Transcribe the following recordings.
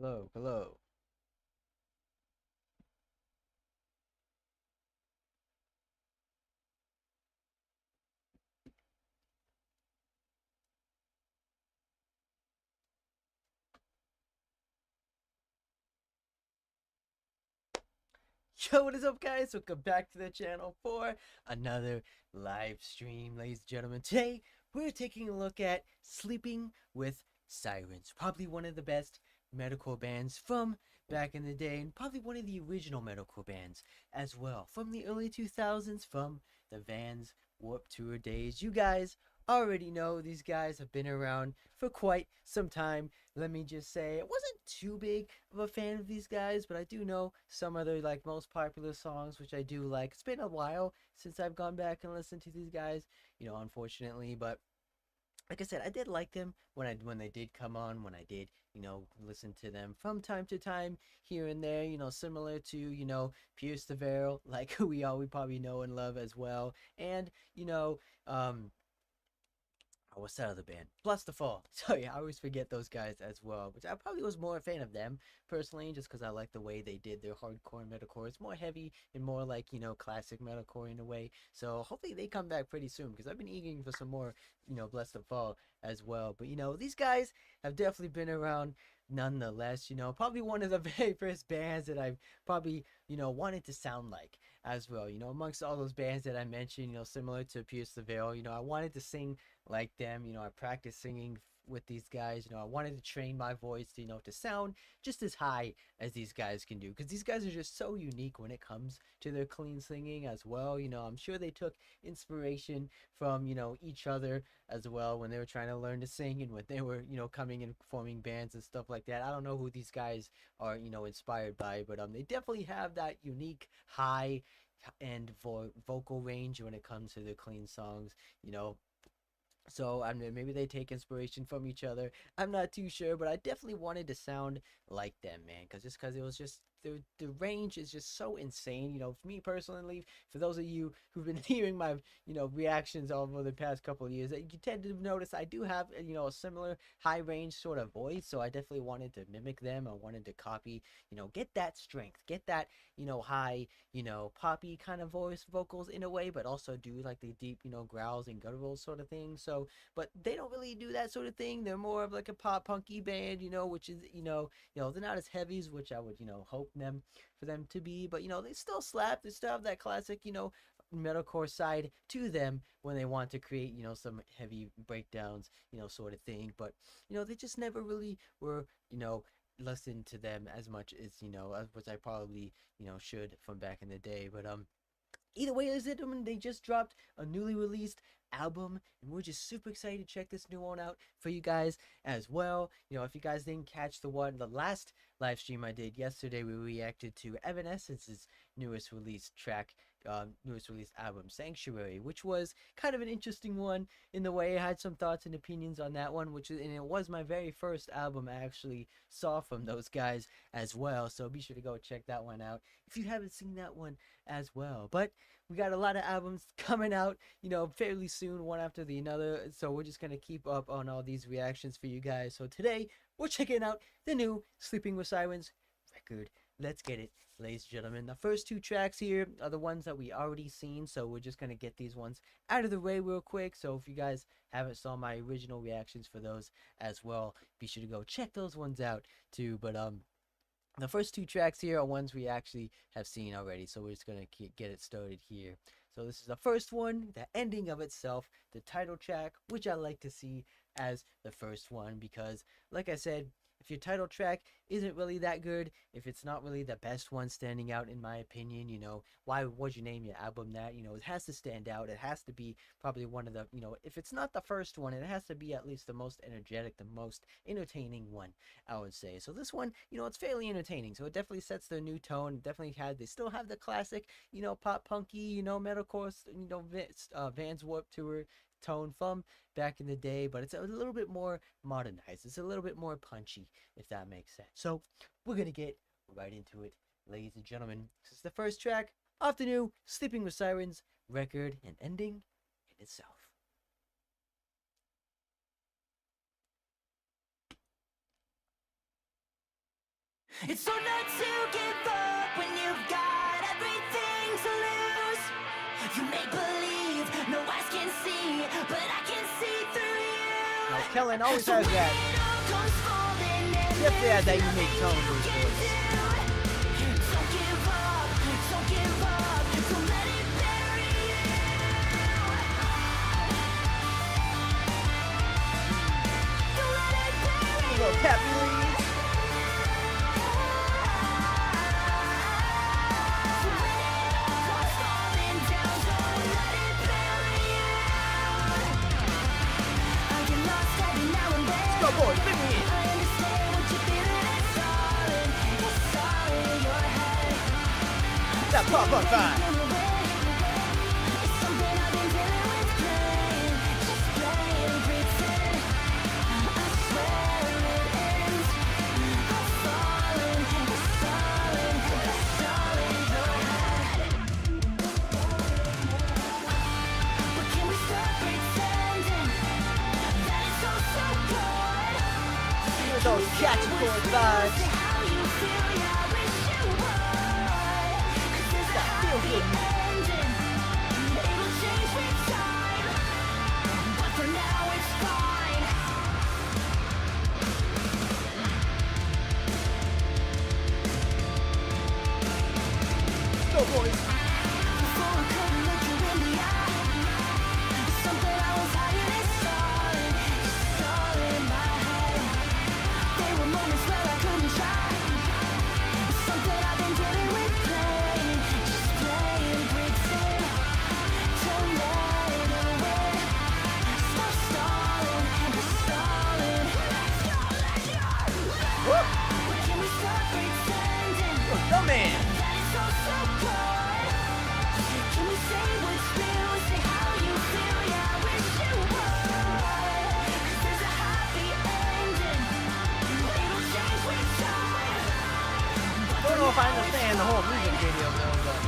Hello, hello. Yo, what is up, guys? Welcome back to the channel for another live stream, ladies and gentlemen. Today, we're taking a look at Sleeping with Sirens. Probably one of the best metalcore bands from back in the day, and probably one of the original metalcore bands as well. From the early 2000s, from the Vans Warped Tour days. You guys already know these guys have been around for quite some time. Let me just say, it wasn't too big of a fan of these guys, but I do know some of their like most popular songs, which I do like. It's been a while since I've gone back and listened to these guys, unfortunately, but like I said, I did like them when they did come on, when I did, listen to them from time to time here and there, similar to, Pierce the Veil, like who we probably know and love as well. And, um what's that other band? Bless the Fall. So yeah, I always forget those guys as well. Which I probably was more a fan of them personally, just because I like the way they did their hardcore metalcore. It's more heavy and more like classic metalcore in a way. So hopefully they come back pretty soon because I've been eager for some more Bless the Fall as well. But these guys have definitely been around nonetheless. Probably one of the very first bands that I've probably wanted to sound like as well. Amongst all those bands that I mentioned, similar to Pierce the Veil, I wanted to sing like them. I practiced singing with these guys. I wanted to train my voice to, to sound just as high as these guys can do, because these guys are just so unique when it comes to their clean singing as well. I'm sure they took inspiration from, each other as well when they were trying to learn to sing and when they were, coming and forming bands and stuff like that. I don't know who these guys are, inspired by, but they definitely have that unique high and vocal range when it comes to their clean songs. you know so I mean, maybe they take inspiration from each other. I'm not too sure, but I definitely wanted to sound like them, man. Because it was just the range is just so insane. For me personally, for those of you who've been hearing my reactions over the past couple of years, you tend to notice I do have a similar high range sort of voice. So I definitely wanted to mimic them. I wanted to copy, get that strength, get that high poppy kind of vocals in a way, but also do like the deep, growls and gutturals sort of thing. So, but they don't really do that sort of thing. They're more of like a pop punky band, which is, they're not as heavy as which I would, hope them for them to be, but they still slap. They still have that classic, metalcore side to them when they want to create, some heavy breakdowns, sort of thing. But, they just never really were, listen to them as much as as which I probably should from back in the day. But either way, is it? I mean, they just dropped a newly released album, and we're just super excited to check this new one out for you guys as well. If you guys didn't catch the last live stream I did yesterday, we reacted to Evanescence's newest released album, Sanctuary, which was kind of an interesting one in the way. I had some thoughts and opinions on that one, and it was my very first album I actually saw from those guys as well. So be sure to go check that one out if you haven't seen that one as well. But we got a lot of albums coming out, fairly soon, one after the another. So we're just gonna keep up on all these reactions for you guys. So today we're checking out the new Sleeping with Sirens record. Let's get it, ladies and gentlemen. The first two tracks here are the ones that we already seen, so we're just gonna get these ones out of the way real quick. So if you guys haven't saw my original reactions for those as well, be sure to go check those ones out too. But the first two tracks here are ones we actually have seen already, so we're just gonna get it started here. So this is the first one, the ending of itself, the title track, which I like to see as the first one because, like I said, if your title track isn't really that good, if it's not really the best one standing out in my opinion, why would you name your album that? It has to stand out. It has to be probably one of the, if it's not the first one, it has to be at least the most energetic, the most entertaining one, I would say. So this one, it's fairly entertaining. So it definitely sets their new tone. They still have the classic, pop punky, metalcore, Vans Warped Tour tone from back in the day, but it's a little bit more modernized. It's a little bit more punchy, if that makes sense. So we're gonna get right into it, ladies and gentlemen. This is the first track off the new Sleeping with Sirens record and ending in itself. It's so not to give up when you've got everything to lose. You make believe, no eyes can see, but I can see through you. Now, Kellen always So has when that. it all comes falling in, Definitely has that there's unique nothing tone you to his can voice. do. Don't give up, don't give up, don't let it bury you. Don't let it bury you. Little Cappy Leaves. Go boys, bring me in. That pop-up vibe. Those catchy chord vibes. That feel good. Go boys. Go man. Don't know if I understand the whole music video though, but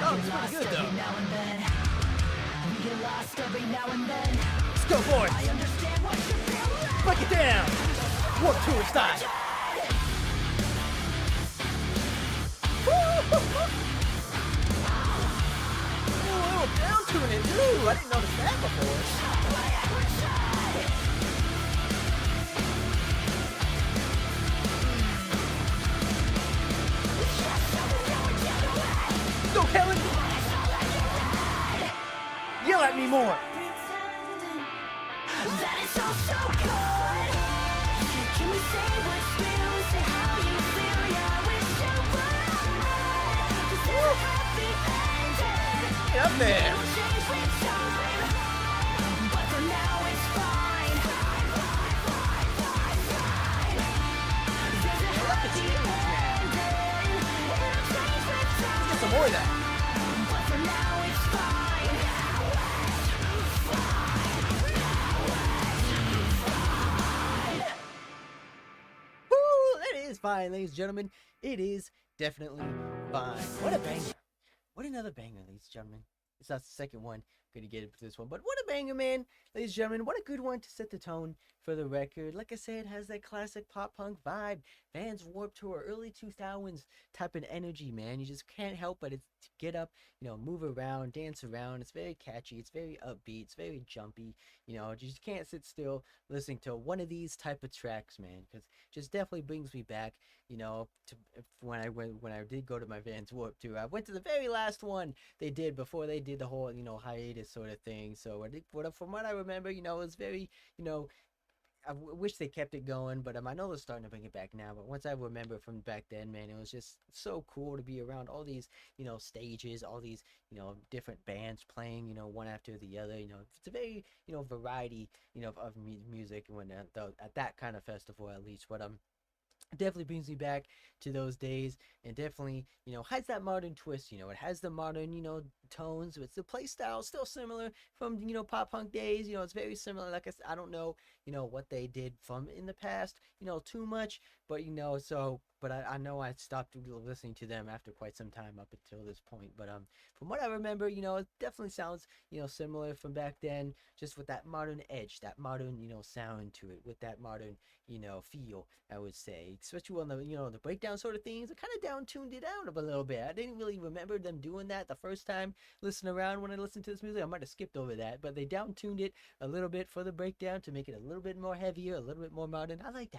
oh, it's pretty good though. Let's go boys. Break it down. 1, 2 style. A little down tuning too. I didn't notice that before. Go, Kellen! Yell at me more! That is all so good. Can we say what's real? Say how you feel. Yeah, I wish you would. 'Cause there's a happy ending. Get up there! It'll change with time, but for now it's fine. There's a happy ending. It'll change with time. Get some more of that. But for now it's fine. Woo! That is fine, ladies and gentlemen. It is definitely fine. What a banger. What another banger, ladies and gentlemen. It's not the second one. Gonna get into this one. But what a banger, man. Ladies and gentlemen, what a good one to set the tone for the record. Like I said, it has that classic pop punk vibe. Vans Warped Tour, early 2000s type of energy, man. You just can't help but it's to get up, move around, dance around. It's very catchy. It's very upbeat. It's very jumpy. You just can't sit still listening to one of these type of tracks, man. Because it just definitely brings me back, to when I did go to my Vans Warped Tour. I went to the very last one they did before they did the whole, hiatus sort of thing. So I think, from what I remember, it was very, I wish they kept it going, but I know they're starting to bring it back now. But once I remember from back then, man, it was just so cool to be around all these, stages, all these, different bands playing, one after the other. It's a very, variety, of music when at that kind of festival at least. But it definitely brings me back to those days, and definitely, has that modern twist. It has the modern, tones, but the play style still similar from pop punk days. It's very similar. Like I said, I don't know what they did from in the past too much, but but I know I stopped listening to them after quite some time up until this point. But from what I remember, it definitely sounds similar from back then, just with that modern edge, that modern sound to it, with that modern feel, I would say, especially on the the breakdown sort of things. I kind of down tuned it out a little bit. I didn't really remember them doing that the first time listening around when I listened to this music. I might have skipped over that, but they down tuned it a little bit for the breakdown to make it a little bit more heavier, a little bit more modern. I like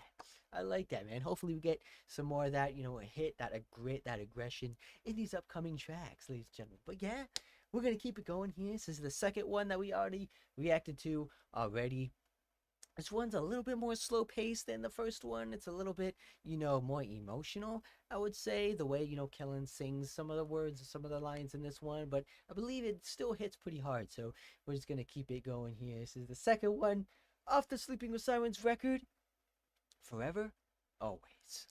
that, man. Hopefully we get some more of that, a hit, that grit, that aggression in these upcoming tracks, ladies and gentlemen. But yeah, we're gonna keep it going here. This is the second one that we already reacted to already. This one's a little bit more slow paced than the first one. It's a little bit, more emotional, I would say, the way, Kellen sings some of the words, some of the lines in this one, but I believe it still hits pretty hard, so we're just gonna keep it going here. This is the second one off the Sleeping with Sirens record, Forever, Always.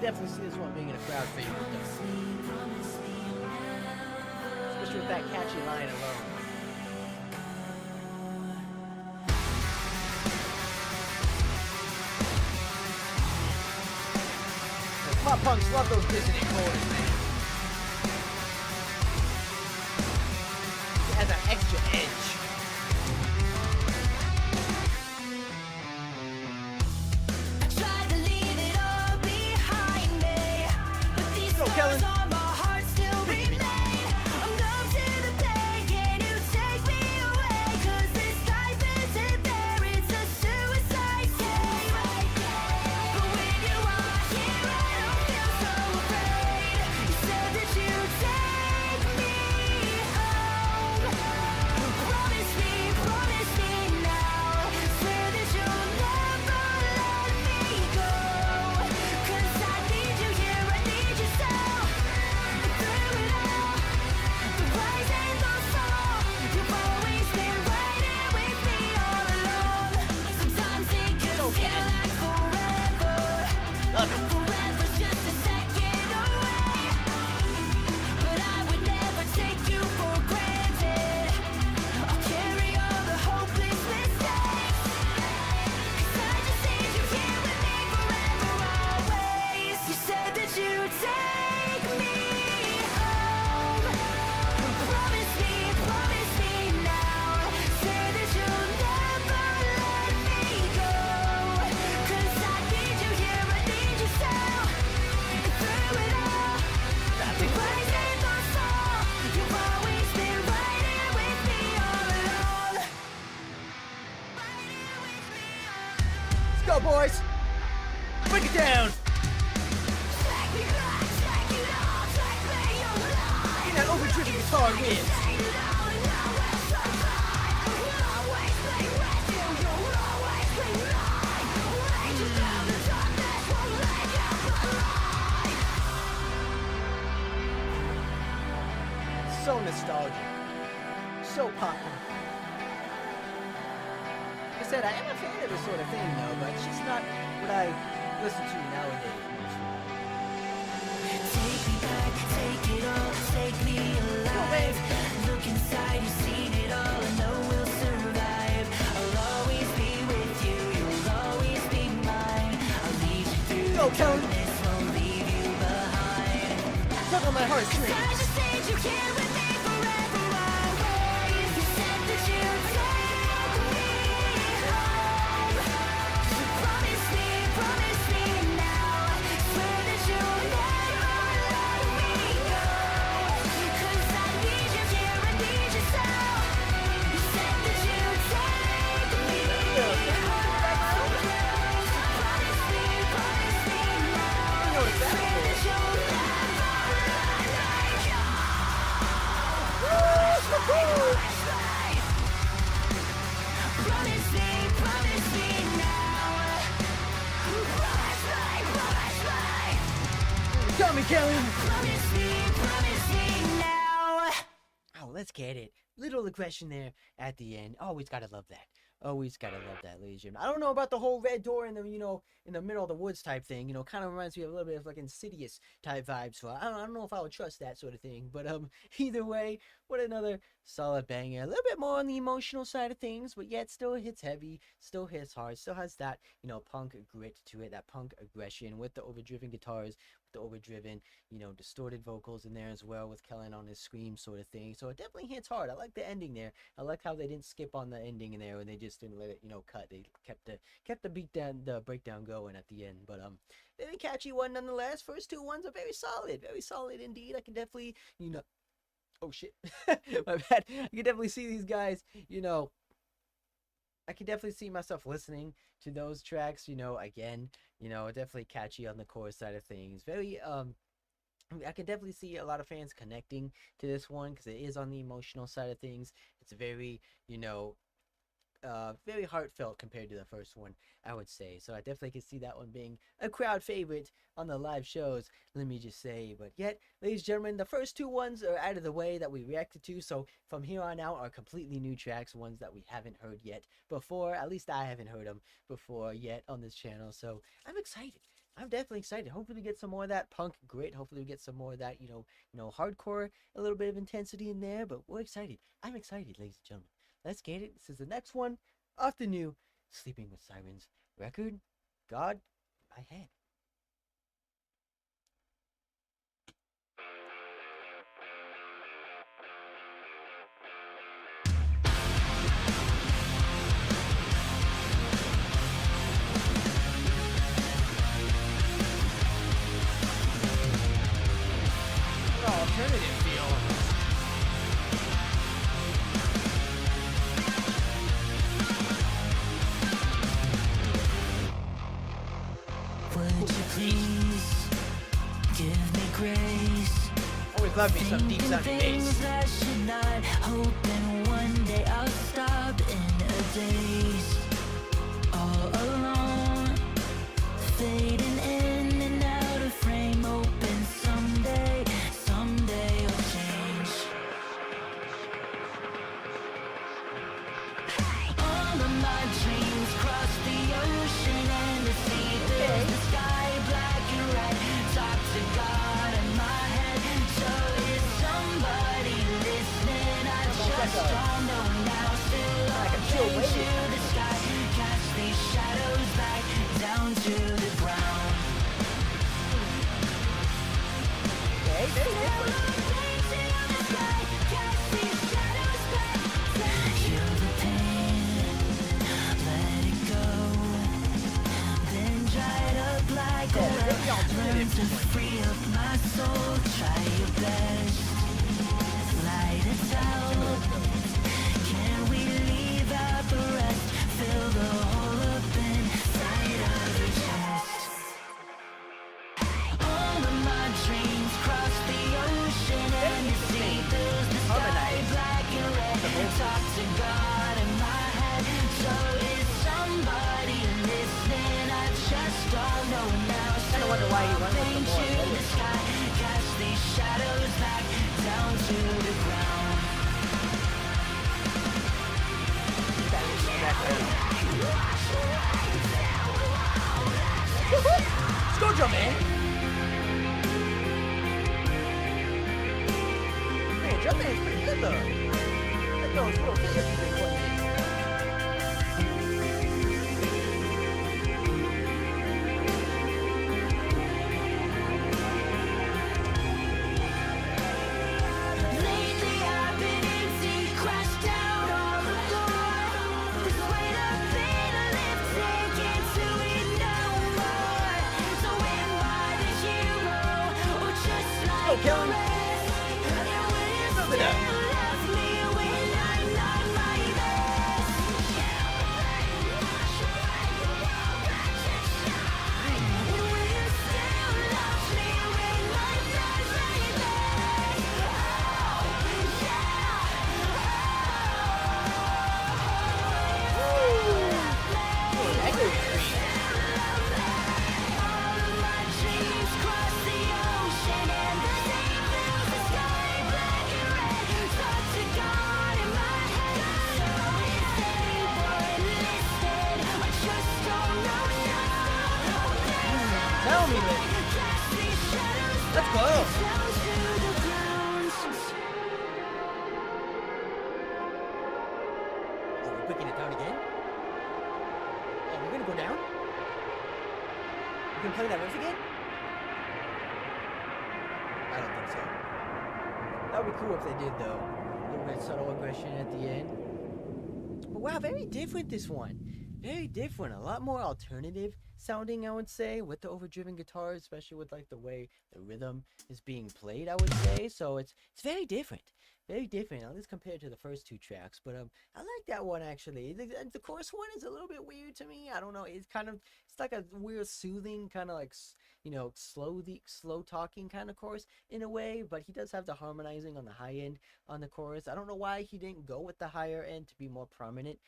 Definitely see this one being in a crowd favorite though. Especially with that catchy line alone. The pop punks love those dissonant chords, man. It has that extra edge. Kellen. Go, boys! Break it down! In that overdriven guitar riff. So nostalgic. So popular. Like I said, I am a fan of this sort of thing, though, but it's just not what I listen to nowadays. Take me back, take it all, take me alive. Look inside, you've seen it all, I know we'll survive. I'll always be with you, you'll always be mine. I'll lead you through the darkness, won't leave you behind. Tug on my heartstrings. I just said you care with me forever, always. You said that you'd take me home. So promise me now. Swear that you'll never let me go. 'Cause I need you here, I need you so. You said that you'd take me home. So promise me now. Swear that you'll never Promise me now. Tell me, Kelly. Promise me now. Oh, let's get it. little aggression there at the end. Always gotta love that. Always gotta love that, ladies and gentlemen. I don't know about the whole red door in the, in the middle of the woods type thing. Kind of reminds me of a little bit of like Insidious type vibes. So I don't know if I would trust that sort of thing. But either way, what another solid banger. A little bit more on the emotional side of things, but yet still hits heavy, still hits hard, still has that, punk grit to it, that punk aggression with the overdriven guitars, the overdriven, distorted vocals in there as well with Kellen on his scream sort of thing. So it definitely hits hard. I like the ending there. I like how they didn't skip on the ending in there and they just didn't let it, cut. They kept the the breakdown going at the end. But very catchy one nonetheless. First two ones are very solid indeed. I can definitely, oh shit, my bad. I can definitely see these guys, I can definitely see myself listening to those tracks, again, definitely catchy on the chorus side of things. Very, I can definitely see a lot of fans connecting to this one because it is on the emotional side of things. It's very, very heartfelt compared to the first one, I would say. So I definitely can see that one being a crowd favorite on the live shows, let me just say. But yet, ladies and gentlemen, the first two ones are out of the way that we reacted to. So from here on out are completely new tracks, ones that we haven't heard yet before. At least I haven't heard them before yet on this channel. So I'm excited. I'm definitely excited. Hopefully we get some more of that punk grit. Hopefully we get some more of that, hardcore, a little bit of intensity in there. But we're excited. I'm excited, ladies and gentlemen. Let's get it. This is the next one off the new Sleeping with Sirens record, God in My Head. Alternative feel. Would you please give me grace? Always love me some deep sounding bass. Things I should not, hoping one day I'll stop in a daze. All alone, fading in and out of frame, hoping someday I'll change. All of my dreams cross the ocean and the sea. There's the sky black and red. Talk to God in my head. So is somebody listening? I just don't know now. Still up into the sky. Cast these shadows back down to the ground. Okay, very different. Heal the pain, let it go. Then dry it up like a well. Learn to free up my soul. Try your best. Light a towel. Can we leave out the rest? Fill the hole up inside of your chest. All of my dreams cross the ocean and the sea. Fills the sky black and red. Talk to God in my head. So is somebody listening? I just don't know now. Kinda wonder why he went with the more To the sky, cast these shadows back down to the ground. Let's go, Joe, man. Man, Joe man's pretty good though. That goes real good if you think Lately I've been empty, crashed down all the floor. This weight I've been lifting, can't do it no more. So am I the hero, or just like the Kellen. rest? And will you Move it up. still love me when I'm not my best? And will you still love me when I'm not my best? echo stream. All of my dreams cross the ocean and the sea fills the sky black and red. play that riff again? I don't think so. That would be cool if they did, though. A little bit of subtle aggression at the end. But wow, very different this one. Very different. A lot more alternative sounding, I would say, with the overdriven guitars, especially with like the way the rhythm is being played, I would say. So it's very different. Very different, at least compared to the first two tracks. But I like that one actually. The chorus one is a little bit weird to me. I don't know. It's like a weird soothing kind of like, you know, slow talking kind of chorus in a way. But he does have the harmonizing on the high end on the chorus. I don't know why he didn't go with the higher end to be more prominent.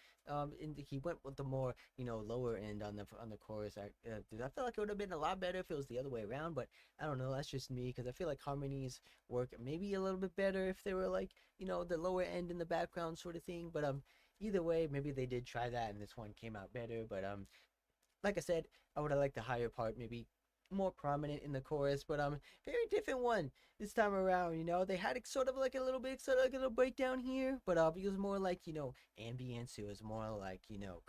He went with the more, you know, lower end on the chorus. I feel like it would have been a lot better if it was the other way around. But I don't know. That's just me, because I feel like harmonies work maybe a little bit better if they were like, you know, the lower end in the background sort of thing. But either way, maybe they did try that and this one came out better. But like I said, I would have liked the higher part maybe more prominent in the chorus. But very different one this time around. You know, they had sort of like a little breakdown here, but it was more like, you know, ambience. It was more like, you know,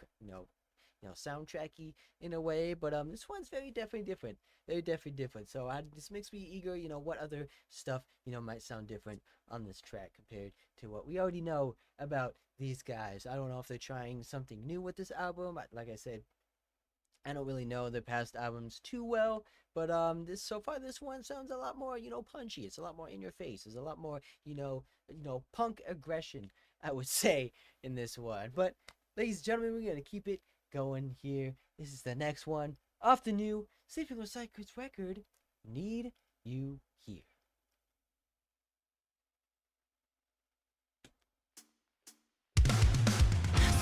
soundtracky in a way. But this one's definitely different. Very definitely different. So this makes me eager, you know, what other stuff, you know, might sound different on this track compared to what we already know about these guys. I don't know if they're trying something new with this album. Like I said, I don't really know their past albums too well, but this one sounds a lot more, you know, punchy. It's a lot more in your face. There's a lot more, you know, punk aggression, I would say, in this one. But ladies and gentlemen, we're gonna keep it going here. This is the next one off the new Sleeping with Sirens record, Need You Here.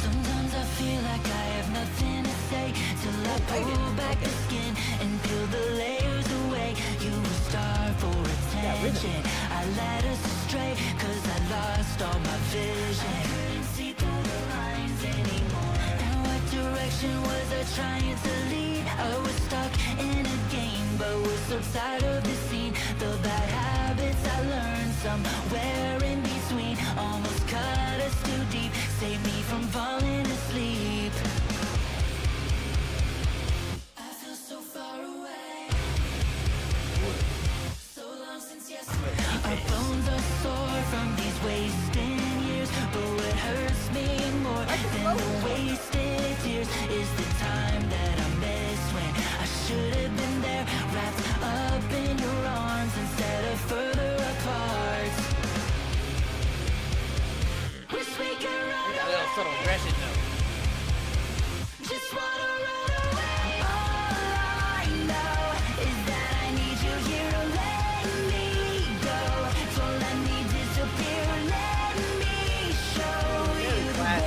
Sometimes I feel like I have nothing to say till I pull back the skin and peel the layers away. You were starved for attention. I led us astray cause I lost all my vision. I couldn't see through the lines anymore. And what direction was I trying to lead? I was stuck in a game, but was so tired of the scene. The bad habits I learned somewhere in between almost cut us too deep. Save me from falling asleep. I feel so far away. So long since yesterday. Our bones are sore from these wasting years, but what hurts me more than the wasted tears is the time that I miss when I should have been there, wrapped up in your arms instead of further apart. Wish we could run away. Subtle aggression though. Just wanna run away. All I know is that I need you here to let me go. Don't let me disappear. Let me show you the way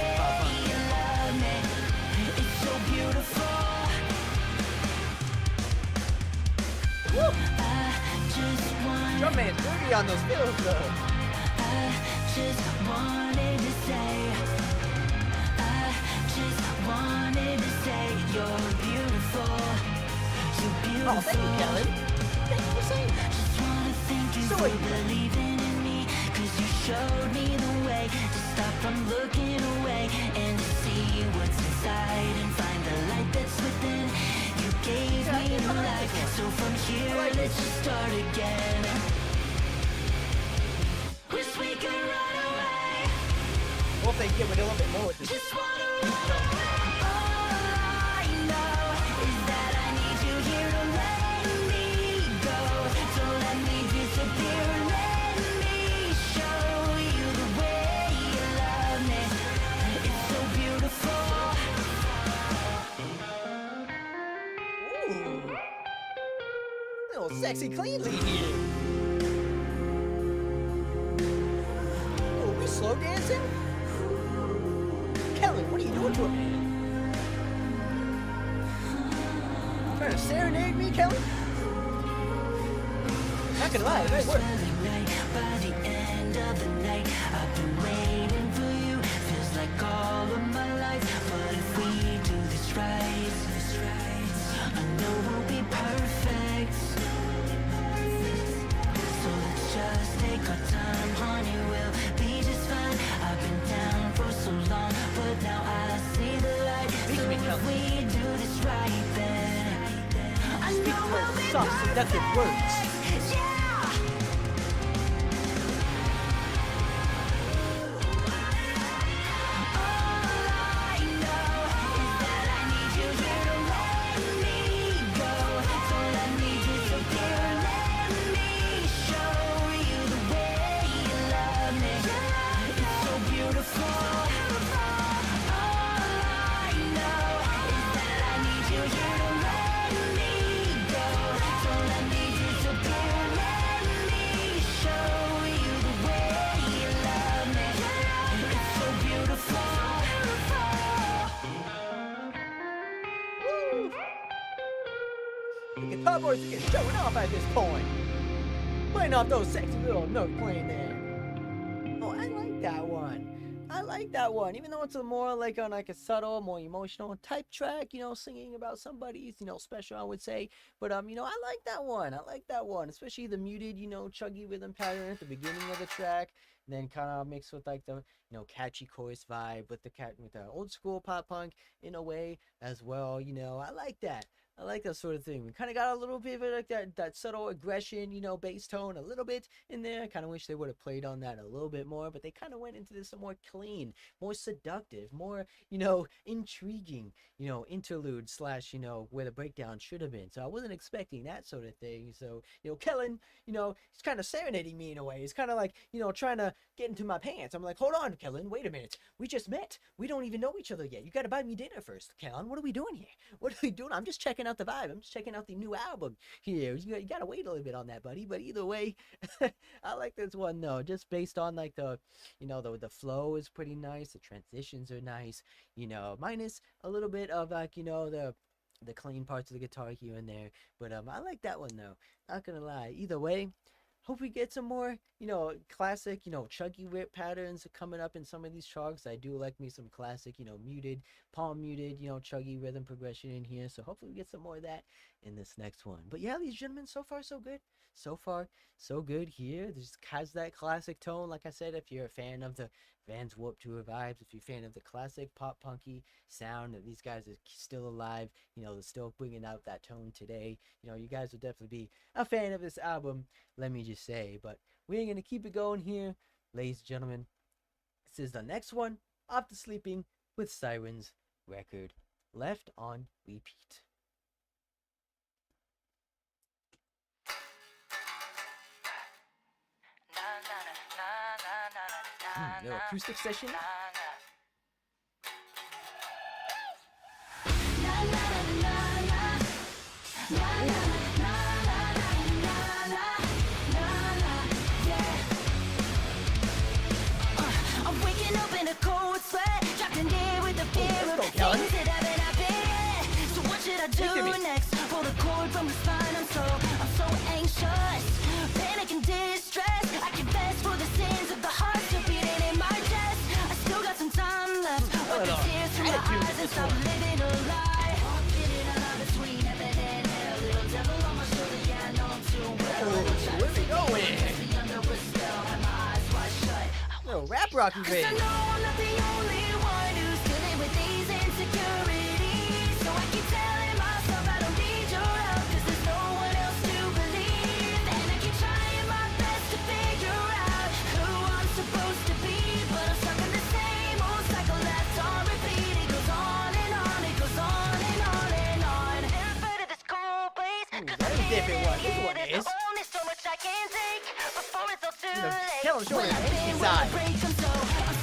you love me. It's so beautiful. Woo! I just want. Drum man's dirty on those fills though. I just wanted to say. Just wanted to say you're beautiful. You're beautiful. Oh, thank you, Kellen. Thank you for saying that. Just wanna thank you for believing in me, cause you showed me the way to stop from looking away and to see what's inside and find the light that's within. You gave me new life, so from here let's just start again. Wish we could run away. Well, if they get with a little bit more with this. Just wanna run away. All I know is that I need you here to let me go. Don't let me disappear. Let me show you the way you love me. It's so beautiful. Ooh. Little sexy cleanly here. Oh, we slow dancing? Kelly, what are you doing to him? Trying to serenade me, Kelly? Not gonna lie, it might work. By the end of the night, I've been waiting for you. Feels like all of my life. But if we do this right, I know we'll be perfect. So let's just take our time, honey. We'll be just fine. I've been down for so long, but now I see the light. So if we do this right, then I know Soft, seductive words. The guitar boys are getting showing off at this point. Playing off those sexy little notes playing there. Oh, I like that one. I like that one. Even though it's a more like on like a subtle, more emotional type track, you know, singing about somebody's, you know, special, I would say. But you know, I like that one. I like that one, especially the muted, you know, chuggy rhythm pattern at the beginning of the track. And then kind of mixed with like the, you know, catchy chorus vibe with the old school pop punk in a way as well. You know, I like that. I like that sort of thing. We kind of got a little bit of like that subtle aggression, you know, bass tone a little bit in there. I kind of wish they would have played on that a little bit more, but they kind of went into this more clean, more seductive, more, you know, intriguing, you know, interlude slash, you know, where the breakdown should have been. So I wasn't expecting that sort of thing. So, you know, Kellen, you know, he's kind of serenading me in a way. He's kind of like, you know, trying to get into my pants. I'm like, hold on, Kellen, wait a minute. We just met. We don't even know each other yet. You got to buy me dinner first, Kellen. What are we doing here? What are we doing? I'm just checking out the vibe. I'm just checking out the new album here. You gotta wait a little bit on that, buddy. But either way, I like this one though. Just based on like the, you know, the flow is pretty nice. The transitions are nice. You know, minus a little bit of like, you know, the clean parts of the guitar here and there. But I like that one though. Not gonna lie. Either way, hope we get some more, you know, classic, you know, chuggy rip patterns coming up in some of these tracks. I do like me some classic, you know, muted, palm muted, you know, chuggy rhythm progression in here. So hopefully we get some more of that in this next one. But yeah, ladies and gentlemen, so far so good. So far so good here. This has that classic tone. Like I said, if you're a fan of the Vans Warped Tour vibes, if you're a fan of the classic pop punky sound that these guys are still alive, you know, they're still bringing out that tone today, you know, you guys will definitely be a fan of this album, let me just say. But we're gonna keep it going here, ladies and gentlemen. This is the next one off the Sleeping with Sirens record, Left on Repeat. Little acoustic session. I'm waking up in a cold sweat, trapped in here with the fear of things that haven't happened yet. So what should I do next? Pull the cord from the spine. I'm so anxious, panic and distress. I confess for the sins of the heart still beating in my chest. I still got some time left. Wipe the tears from my eyes and stop living a lie. Feeling alive between heaven and hell. Little devil on my shoulder, yeah, I know I'm too well. Where we going? Little rap rocky Cause I know I'm not the only one who's dealing with these insecurities. So I keep telling myself I don't need your help, cause there's no one else to believe. And I keep trying my best to figure out who I'm supposed to be, but I'm stuck in the same old cycle left on repeat. It goes on and on, it goes on and on and on. Terrified of this cold place, cause I can't get it. There's only so much I can take before it's all too late. Tell him, show him his side. I'm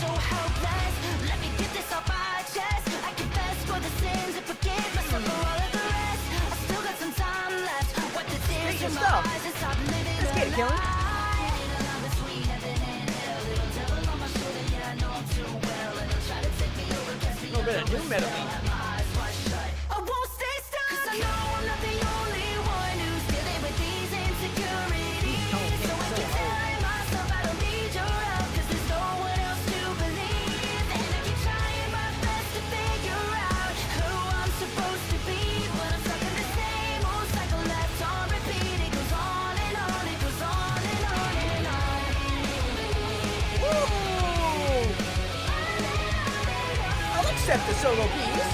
so helpless. Let me get this off my chest. I confess for the sins and forgive myself for all of the rest. I still got some time left. Wipe the tears from my eyes and stop living a lie. A little bit of new metal. I won't stay stuck, cause I know I'm not the only one who's dealing with these insecurities. So I keep telling myself I don't need your help, cause there's no one else to believe. And I keep trying my best to figure out who I'm supposed to be, but I'm stuck in the same old cycle left on repeat. It goes on and on, it goes on and on and on. I'll accept the solo piece.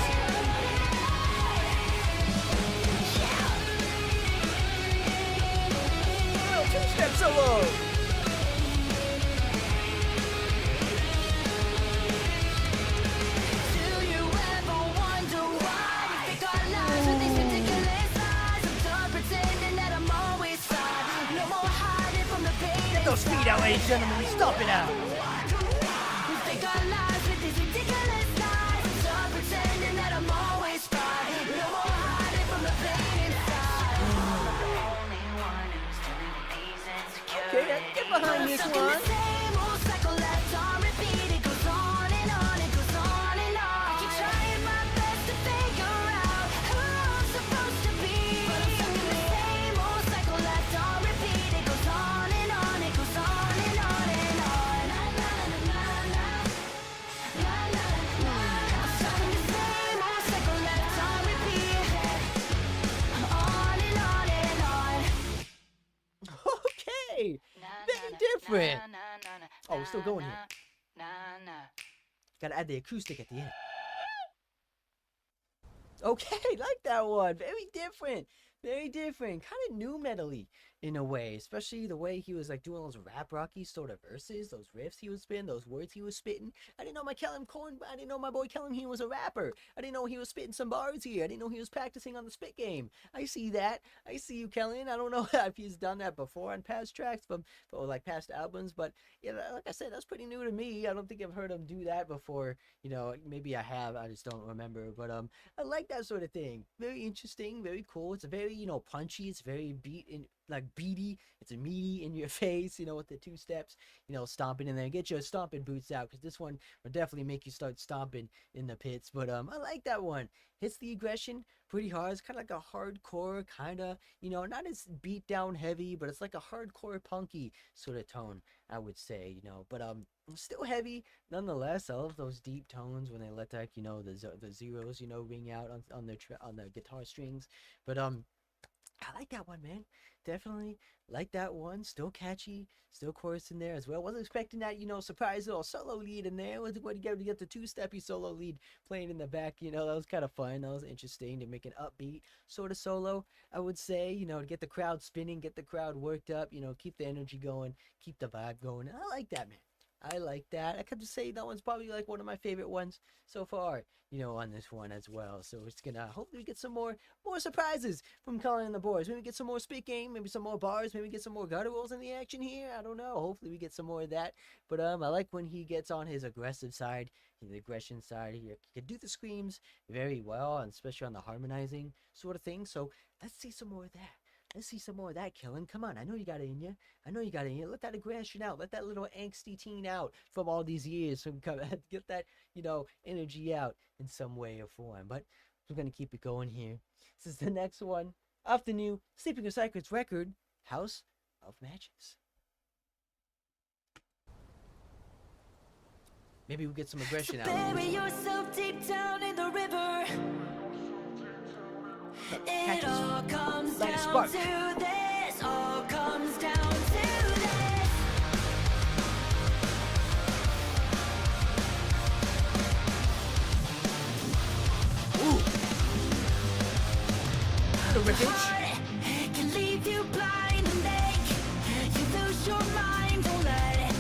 ladies and gentlemen. Stop it out. We fake our lives with these ridiculous lies. Stop pretending that I'm always fine. No more hiding from the pain inside. Only one who's telling me these insecurities. Okay, let's get behind this Stuck in one. the same old cycle left on repeat. It goes on and on, it goes on and on. I keep trying my best to figure out who I'm supposed to be. But I'm stuck in the same old cycle left on repeat. It goes on and on, it goes on and on and on. Na, na, na, na, na, na, na. I'm stuck in the same old cycle left on repeat. On and on and on. Okay. Very different. Oh, we're still going here. Gotta add the acoustic at the end. Okay, like that one. Very different. Very different. Kind of new metal-y in a way. Especially the way he was like doing those rap rocky sort of verses, those riffs he was spitting, those words he was spitting. I didn't know I didn't know my boy Kellum he was a rapper. I didn't know he was spitting some bars here. I didn't know he was practicing on the spit game. I see that. I see you, Kellum. I don't know if he's done that before on past tracks, or like past albums, but yeah, like I said, that's pretty new to me. I don't think I've heard him do that before. You know, maybe I have. I just don't remember. But I like that sort of thing. Very interesting. Very cool. It's a very punchy. It's very beaty. It's a meaty in your face. With the two steps. Stomping in there. Get your stomping boots out because this one will definitely make you start stomping in the pits. But I like that one. Hits the aggression pretty hard. It's kind of like a hardcore kind of, not as beat down heavy, but it's like a hardcore punky sort of tone, I would say, but still heavy nonetheless. I love those deep tones when they let like, the zeros, ring out on the guitar strings. But I like that one, man. Definitely like that one. Still catchy. Still chorus in there as well. Wasn't expecting that, surprise little solo lead in there. Wasn't going to get the two-steppy solo lead playing in the back. That was kind of fun. That was interesting to make an upbeat sort of solo, I would say. To get the crowd spinning, get the crowd worked up. Keep the energy going, keep the vibe going. I like that, man. I like that. I could just say that one's probably like one of my favorite ones so far, on this one as well. So it's gonna hopefully get some more surprises from Colin and the boys. Maybe get some more spit game, maybe some more bars, maybe get some more gutturals in the action here. I don't know. Hopefully we get some more of that. But I like when he gets on his aggressive side, the aggression side. He can do the screams very well, and especially on the harmonizing sort of thing. So let's see some more of that. Let's see some more of that, Kellen. Come on, I know you got it in you. Let that aggression out. Let that little angsty teen out from all these years. Get that, energy out in some way or form. But we're going to keep it going here. This is the next one off the new Sleeping with Secrets record, House of Matches. Maybe we'll get some aggression out. Bury yourself deep down in the river. It all comes Like a down spark. to this. All comes down to this. Ooh. The rippage. Heart can leave you blind and make you lose your mind. Don't let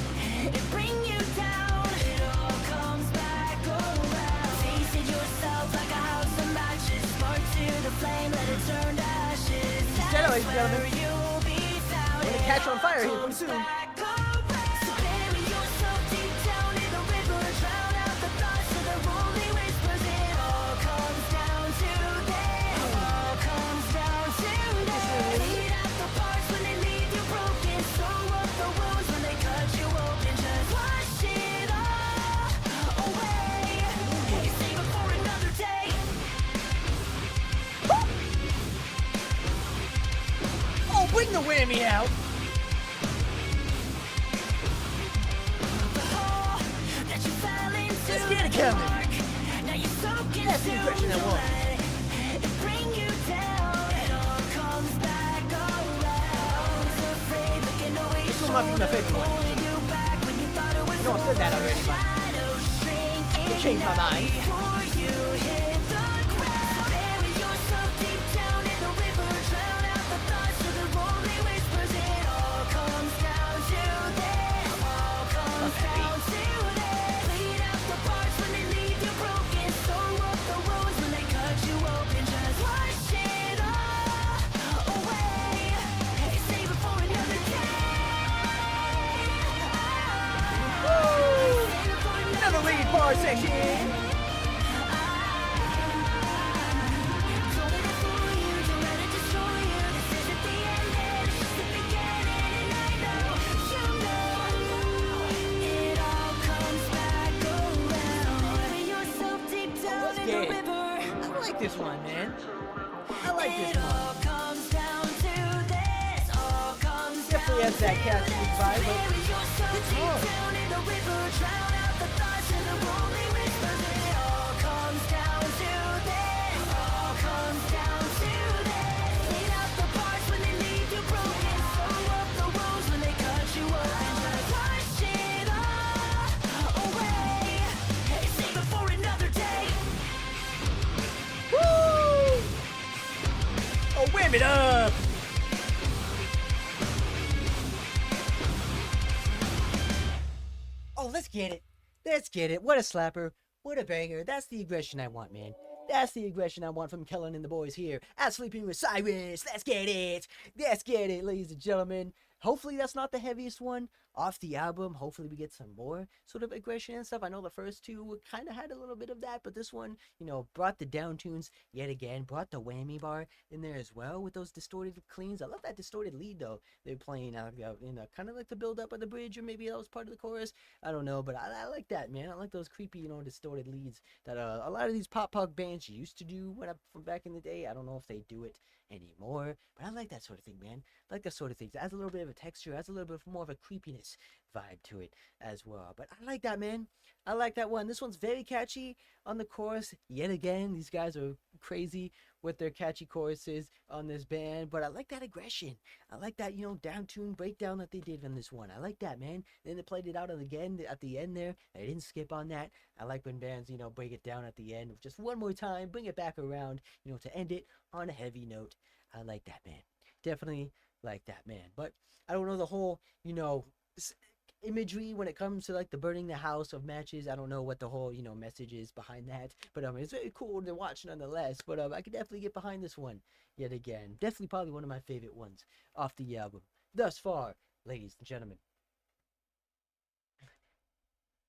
it bring you down. It all comes back around. Face it yourself like a house of matches. Spark to the flame, let it turn to ashes. Hello, ladies and That's gentlemen. where you'll be found. We're gonna catch on fire here pretty Comes soon. back around. So bury yourself deep down in the river. Drown out the thoughts of the lonely whispers. It all comes down to this. All comes down to this. Bleed out the parts when they leave you broken. Sew up the wounds when they cut you open. Just wash it all away. Save it for another day. Oh, bring the whammy out. The hole that you fell into. Let's get it, Kevin. Dark. Now you're soaking That's the impression I want. It bring you down. It all comes back around. Afraid looking over your This one might be my favorite one. holding you back when you thought it was I know I said that already, but shadows shrinking. I changed my mind. Before you hit the ground. Bury yourself deep down in the river. Drown out the thoughts of the lonely whispers. It all comes down to this. All comes down to this. Bleed out the parts when they leave you broken. Sew up the wounds when they cut you open. Just wash it all away. Save it for another day. guitar section. I like this one, man. I like this one. Definitely has that catchy vibe, but it's hard. Oh, wham it up! Oh, let's get it. Let's get it. What a slapper. What a banger. That's the aggression I want, man. That's the aggression I want from Kellen and the boys here at Sleeping with Sirens. Let's get it. Let's get it, ladies and gentlemen. Hopefully that's not the heaviest one off the album. Hopefully we get some more sort of aggression and stuff. I know the first two kind of had a little bit of that, but this one, you know, brought the down tunes yet again, brought the whammy bar in there as well with those distorted cleans. I love that distorted lead though they're playing out, you know, kind of like the build up of the bridge, or maybe that was part of the chorus. I don't know, but I like that, man. I like those creepy, you know, distorted leads that a lot of these pop punk bands used to do from back in the day. I don't know if they do it anymore, but I like that sort of thing, man. I like that sort of thing. It adds a little bit of a texture, adds a little bit more of a creepiness vibe to it as well. But I like that, man. I like that one. This one's very catchy on the chorus. Yet again, these guys are crazy with their catchy choruses on this band, but I like that aggression. I like that, you know, down tune breakdown that they did on this one. I like that, man. Then they played it out again at the end there. I didn't skip on that. I like when bands, you know, break it down at the end just one more time, bring it back around, you know, to end it on a heavy note. I like that, man. Definitely like that, man. But I don't know the whole, you know, imagery when it comes to like the burning the house of matches. I don't know what the whole, you know, message is behind that, but it's very cool to watch nonetheless. But I could definitely get behind this one yet again. Definitely probably one of my favorite ones off the album thus far, ladies and gentlemen.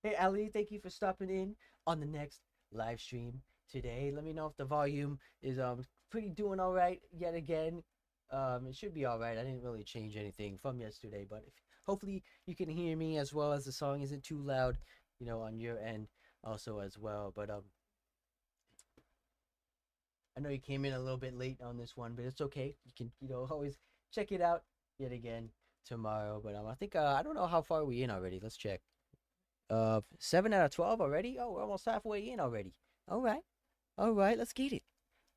Hey Ali, thank you for stopping in on the next live stream today. Let me know if the volume is pretty doing all right yet again. It should be all right. I didn't really change anything from yesterday, but hopefully you can hear me as well, as the song isn't too loud, you know, on your end also as well. But I know you came in a little bit late on this one, but it's okay. You can, you know, always check it out yet again tomorrow. But I think I don't know how far we in already. Let's check. 7 out of 12 already. Oh, we're almost halfway in already. All right, let's get it.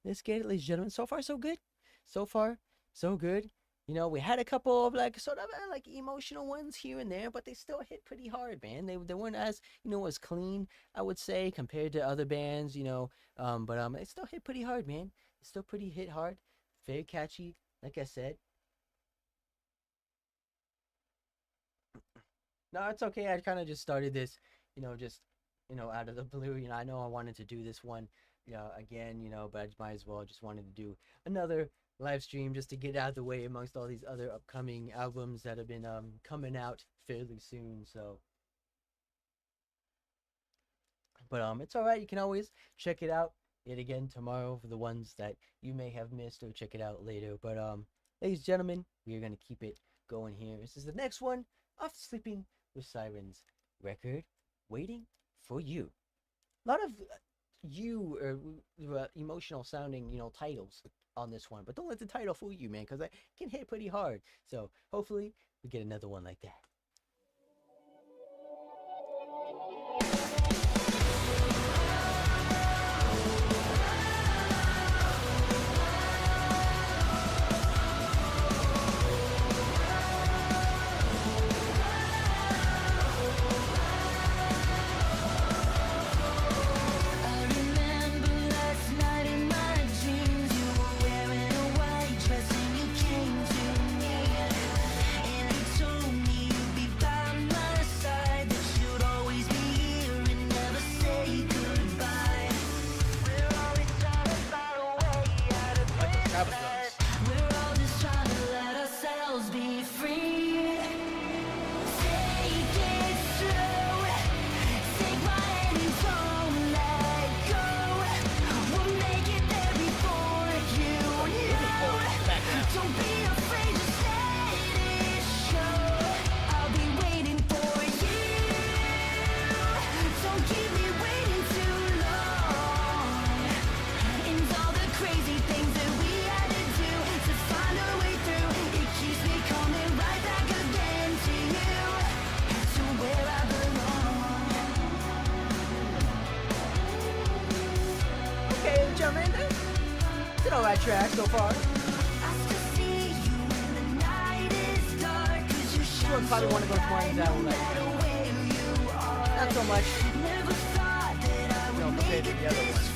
Let's get it, ladies and gentlemen. So far so good. So far so good. You know, we had a couple of like sort of like emotional ones here and there, but they still hit pretty hard, man. They weren't as, you know, as clean, I would say, compared to other bands, you know. But it still hit pretty hard, man. It still pretty hit hard. Very catchy, like I said. No, it's okay. I kind of just started this, you know, just, you know, out of the blue. You know, I know I wanted to do this one, you know, again, you know, but I might as well just wanted to do another live stream just to get out of the way amongst all these other upcoming albums that have been coming out fairly soon. So, but it's all right. You can always check it out yet again tomorrow for the ones that you may have missed, or check it out later. But ladies and gentlemen, we are gonna keep it going here. This is the next one off Sleeping with Sirens record, Waiting for You. A lot of emotional sounding, you know, titles on this one, but don't let the title fool you, man, because it can hit pretty hard. So hopefully we get another one like that. know that track so far. This one's probably one of those ones that will like, not so much, compared to the other ones.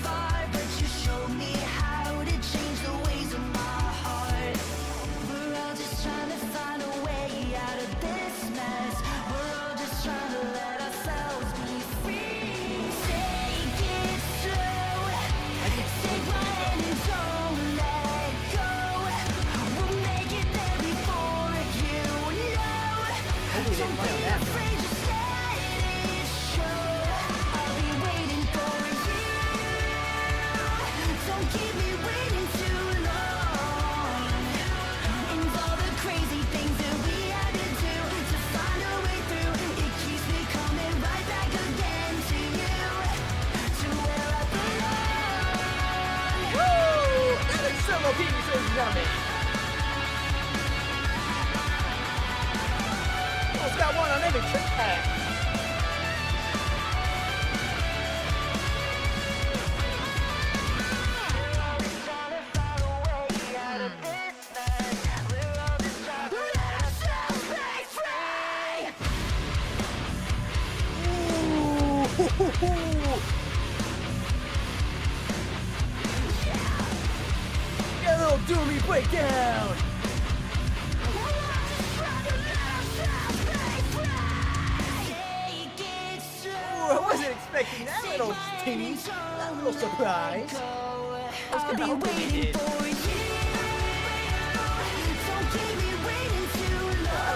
It's got one on every track. Get a little doomy breakdown. I wasn't expecting that little tease, that little surprise. I was kind of hoping we did. I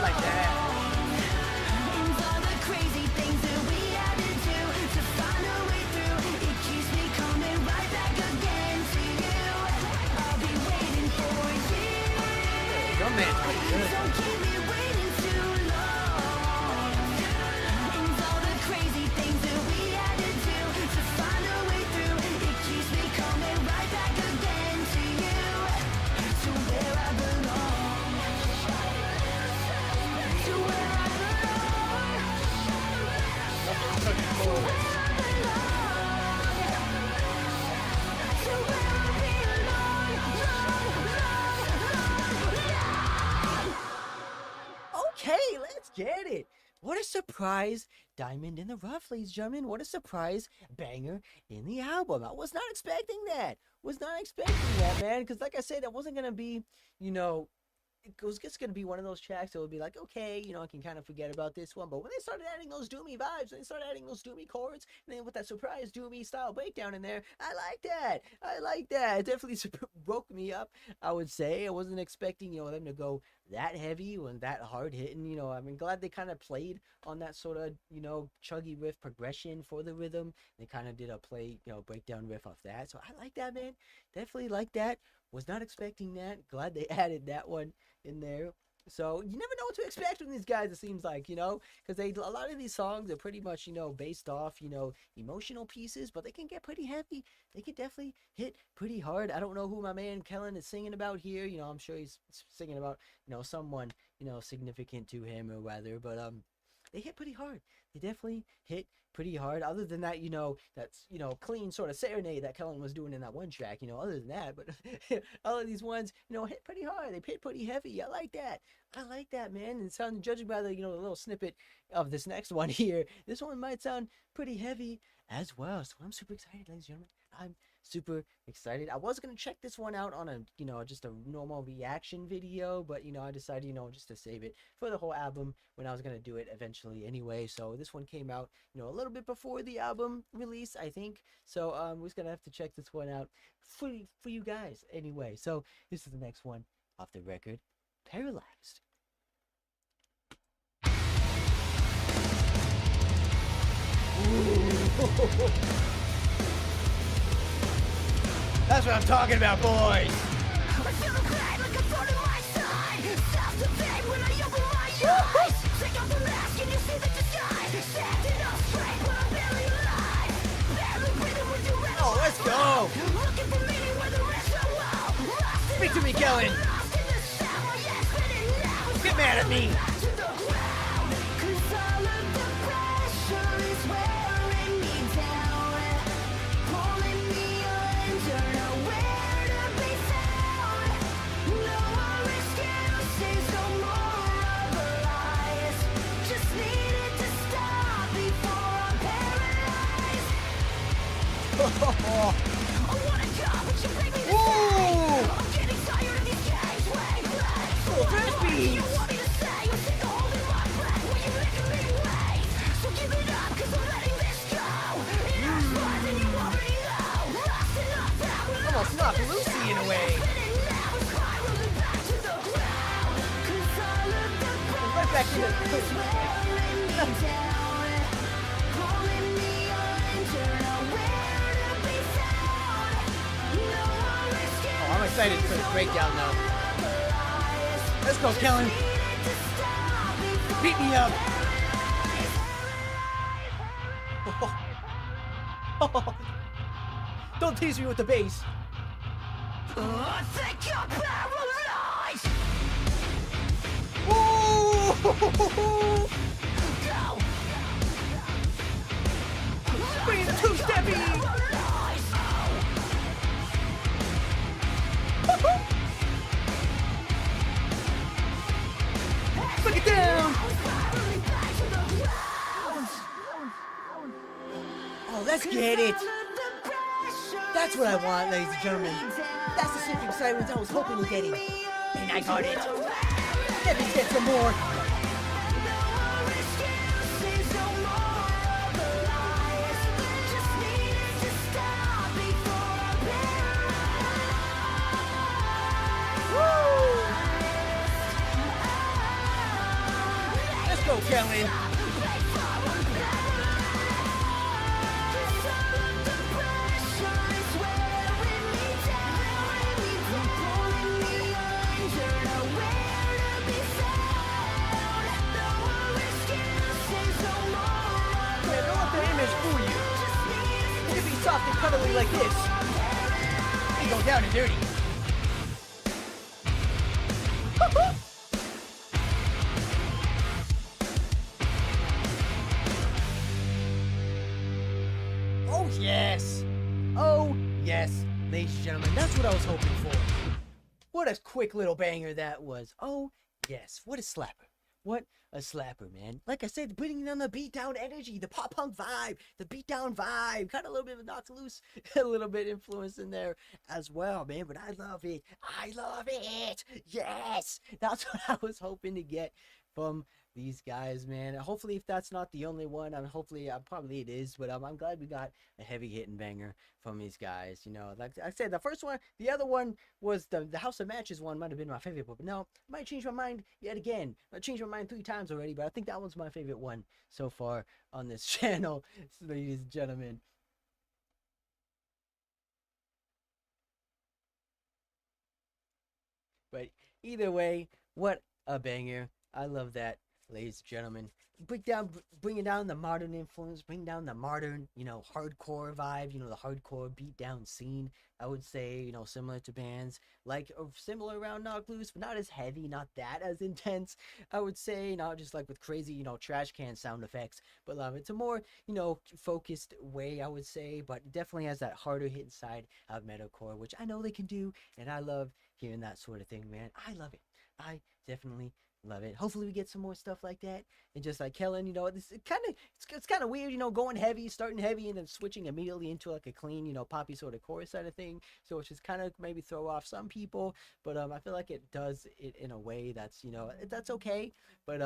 like that. Your man's pretty good. Okay, let's get it. What a surprise diamond in the rough, ladies and gentlemen. What a surprise banger in the album. I was not expecting that. Was not expecting that, man. Because like I said, that wasn't going to be, it was just going to be one of those tracks that would be like, okay, I can kind of forget about this one. But when they started adding those doomy vibes, when they started adding those doomy chords, and then with that surprise doomy style breakdown in there, I like that. I like that. It definitely broke me up, I would say. I wasn't expecting, them to go that heavy and that hard hitting. I'm glad they kind of played on that sort of, chuggy riff progression for the rhythm. They kind of did a breakdown riff off that. So I like that, man. Definitely like that. Was not expecting that. Glad they added that one in there. So you never know what to expect from these guys, it seems like, because a lot of these songs are pretty much, based off, emotional pieces, but they can get pretty heavy. They can definitely hit pretty hard. I don't know who my man Kellen is singing about here. I'm sure he's singing about, someone, significant to him or rather, but they hit pretty hard. They definitely hit pretty hard. Other than that, that's, clean sort of serenade that Kellen was doing in that one track, other than that, but all of these ones, hit pretty hard. They hit pretty heavy. I like that. I like that, man. And judging by the, the little snippet of this next one here, this one might sound pretty heavy as well. So I'm super excited, ladies and gentlemen. I'm super excited. I was going to check this one out on a, just a normal reaction video, but, I decided, just to save it for the whole album when I was going to do it eventually anyway. So this one came out, a little bit before the album release, I think. So we're just going to have to check this one out for you guys anyway. So this is the next one off the record, Paralyzed. Ooh. That's what I'm talking about, boys. I feel the pain like a thorn in my side. Self-defeat when I open my eyes. Take off the mask and you see the disguise. Standing up straight when I'm barely alive. Barely breathing with your red. Oh, let's go. Looking for meaning where the rest are low. Speak to me, Kellen. Get mad at me. Be Whoa! Oh, fast beats! Almost knocked Lucy in a way. Right back into Oh, I'm excited for this breakdown though. Let's go, Kellen. Beat me up. Don't tease me with the bass. I think you're paralyzed. Woo! Go. Bring the two-steppy. Break it down. Oh, let's get it. That's what I want, ladies and gentlemen. That's the Sleeping Sirens I was hoping to get. And I got it. Let me get some more. Woo! Let's go, Kellen. For you. You can be soft and cuddly like this. You go down and dirty. Oh yes. Oh yes, ladies and gentlemen, that's what I was hoping for. What a quick little banger that was. Oh yes, what a slapper. What a slapper, man. Like I said, putting on the beatdown energy, the pop punk vibe, the beatdown vibe. Kind of a little bit of a knock loose, a little bit influence in there as well, man. But I love it. I love it. Yes. That's what I was hoping to get from these guys, man. Hopefully, if that's not the only one, hopefully, probably it is. But I'm glad we got a heavy hitting banger from these guys. You know, like I said, the first one, the other one was the House of Matches one might have been my favorite, but no, I might change my mind yet again. I changed my mind 3 times already, but I think that one's my favorite one so far on this channel, ladies and gentlemen. But either way, what a banger. I love that, ladies and gentlemen. Bringing down the modern influence, bring down the modern, hardcore vibe, the hardcore beatdown scene. I would say, similar to bands like similar around Knock Loose, but not as heavy, not that as intense. I would say, not just like with crazy, trash can sound effects, but it's a more, focused way, I would say, but definitely has that harder hitting side of metalcore, which I know they can do, and I love hearing that sort of thing, man. I love it. I definitely love it. Hopefully we get some more stuff like that. And just like Kellen, it's kind of weird, going heavy, starting heavy, and then switching immediately into like a clean, poppy sort of chorus side of thing. So it's just kind of maybe throw off some people, but I feel like it does it in a way that's that's okay. But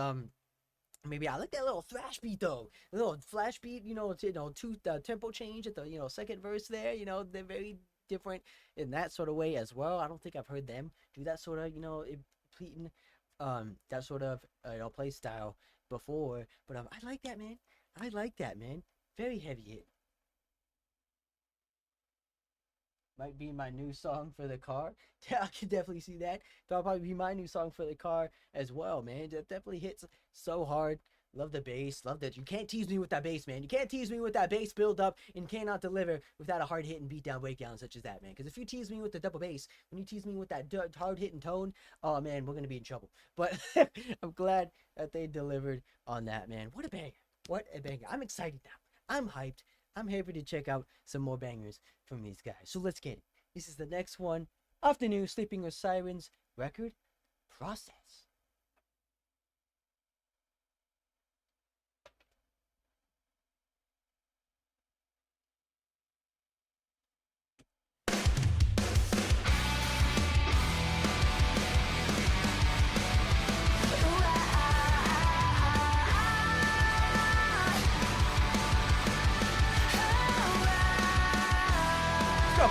maybe I like that little thrash beat though, a little flash beat, the tempo change at the second verse there. They're very different in that sort of way as well. I don't think I've heard them do that sort of pleating that sort of play style before, but I like that, man. I like that, man. Very heavy hit. Might be my new song for the car. Yeah, I can definitely see that. That'll probably be my new song for the car as well, man. That definitely hits so hard. Love the bass. Love that. You can't tease me with that bass, man. You can't tease me with that bass build up and cannot deliver without a hard hitting beatdown breakdown such as that, man. Because if you tease me with the double bass, when you tease me with that hard hitting tone, oh man, we're gonna be in trouble. But I'm glad that they delivered on that, man. What a banger. What a banger. I'm excited now. I'm hyped. I'm happy to check out some more bangers from these guys. So let's get it. This is the next one off the new Sleeping with Sirens record, Process.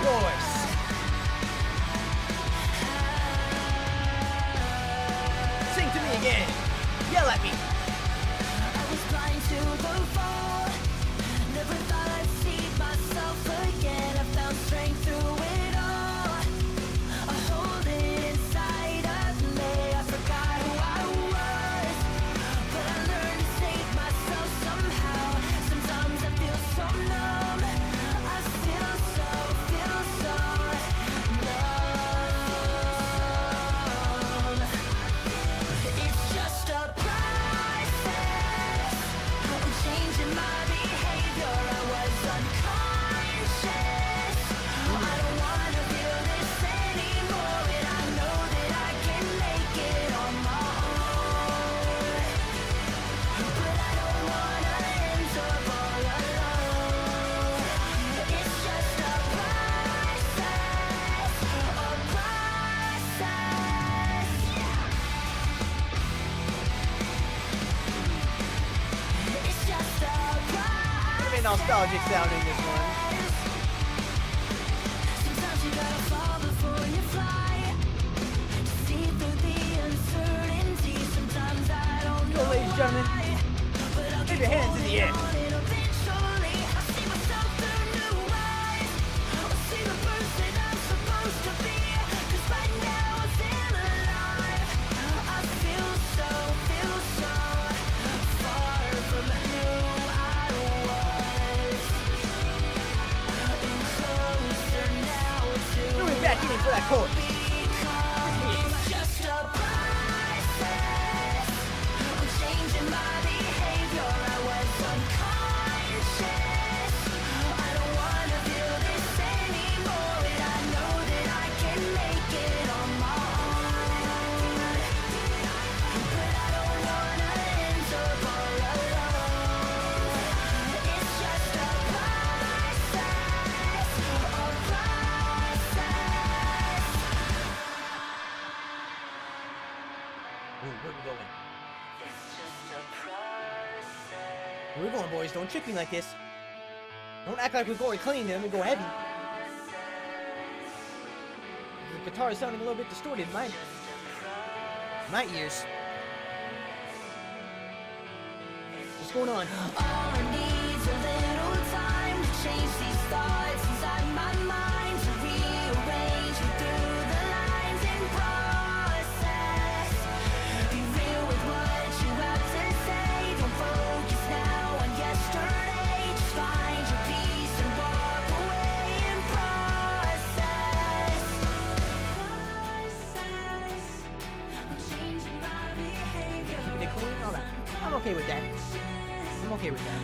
course. Sing to me again. Yell at me. I was blind to the fall. Never thought I'd see myself again. I found strength through it all. I hold it inside of me. I forgot who I was, but I learned to save myself somehow. Sometimes I feel so numb. I feel so numb. It's just a process. I'm changing my behavior. I was unconscious. I don't wanna feel this anymore, and I know that I can make it on my own. But I don't wanna end up all alone. It's just a process, a process. It's just a Gonna be nostalgic sounding this one. Sometimes you gotta fall before you fly. See through the uncertainty. Sometimes I don't Go, know ladies and gentlemen. why, but I'll Leave keep your hands in the air. on, and eventually I'll see myself through new eyes. I'll see the person I'm supposed to be. 'Cause right now I feel alive. I feel so far from who I was. And closer now to Moving back in for that chord. it's just a process. I'm changing my behavior. I was unconscious. I don't wanna feel this anymore, and I know that I can make it on my own. But I don't wanna end up all alone. It's just a process, a process. Ooh, where we going? It's just a process. Where we going, boys? Don't trick me like this. Don't act like we're going clean, then we go heavy. The guitar is sounding a little bit distorted in my ears. What's going on? All I need's a little time to change these thoughts inside my mind, to rearrange me through the lines and process. Be real with what you have to say. Don't focus now on yesterday. Just find your peace and walk away and process. I'm changing my behavior. Keeping it clean? Alright. I'm okay with that. I'm okay with that.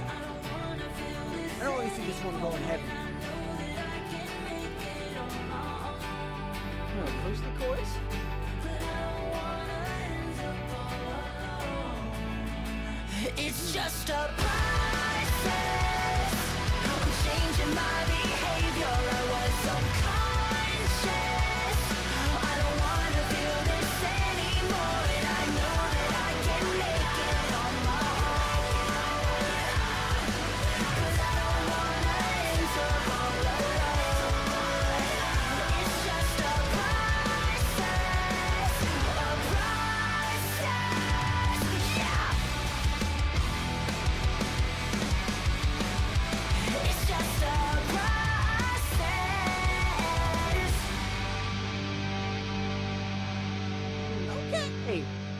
I don't really see this one going heavy. I'm gonna push the chorus. It's just a process. I'm changing my behavior. I was unconscious. I don't wanna feel this anymore, and I know that I can make it on my own. But I don't wanna end up all alone. It's just a process, yeah. It's just a process.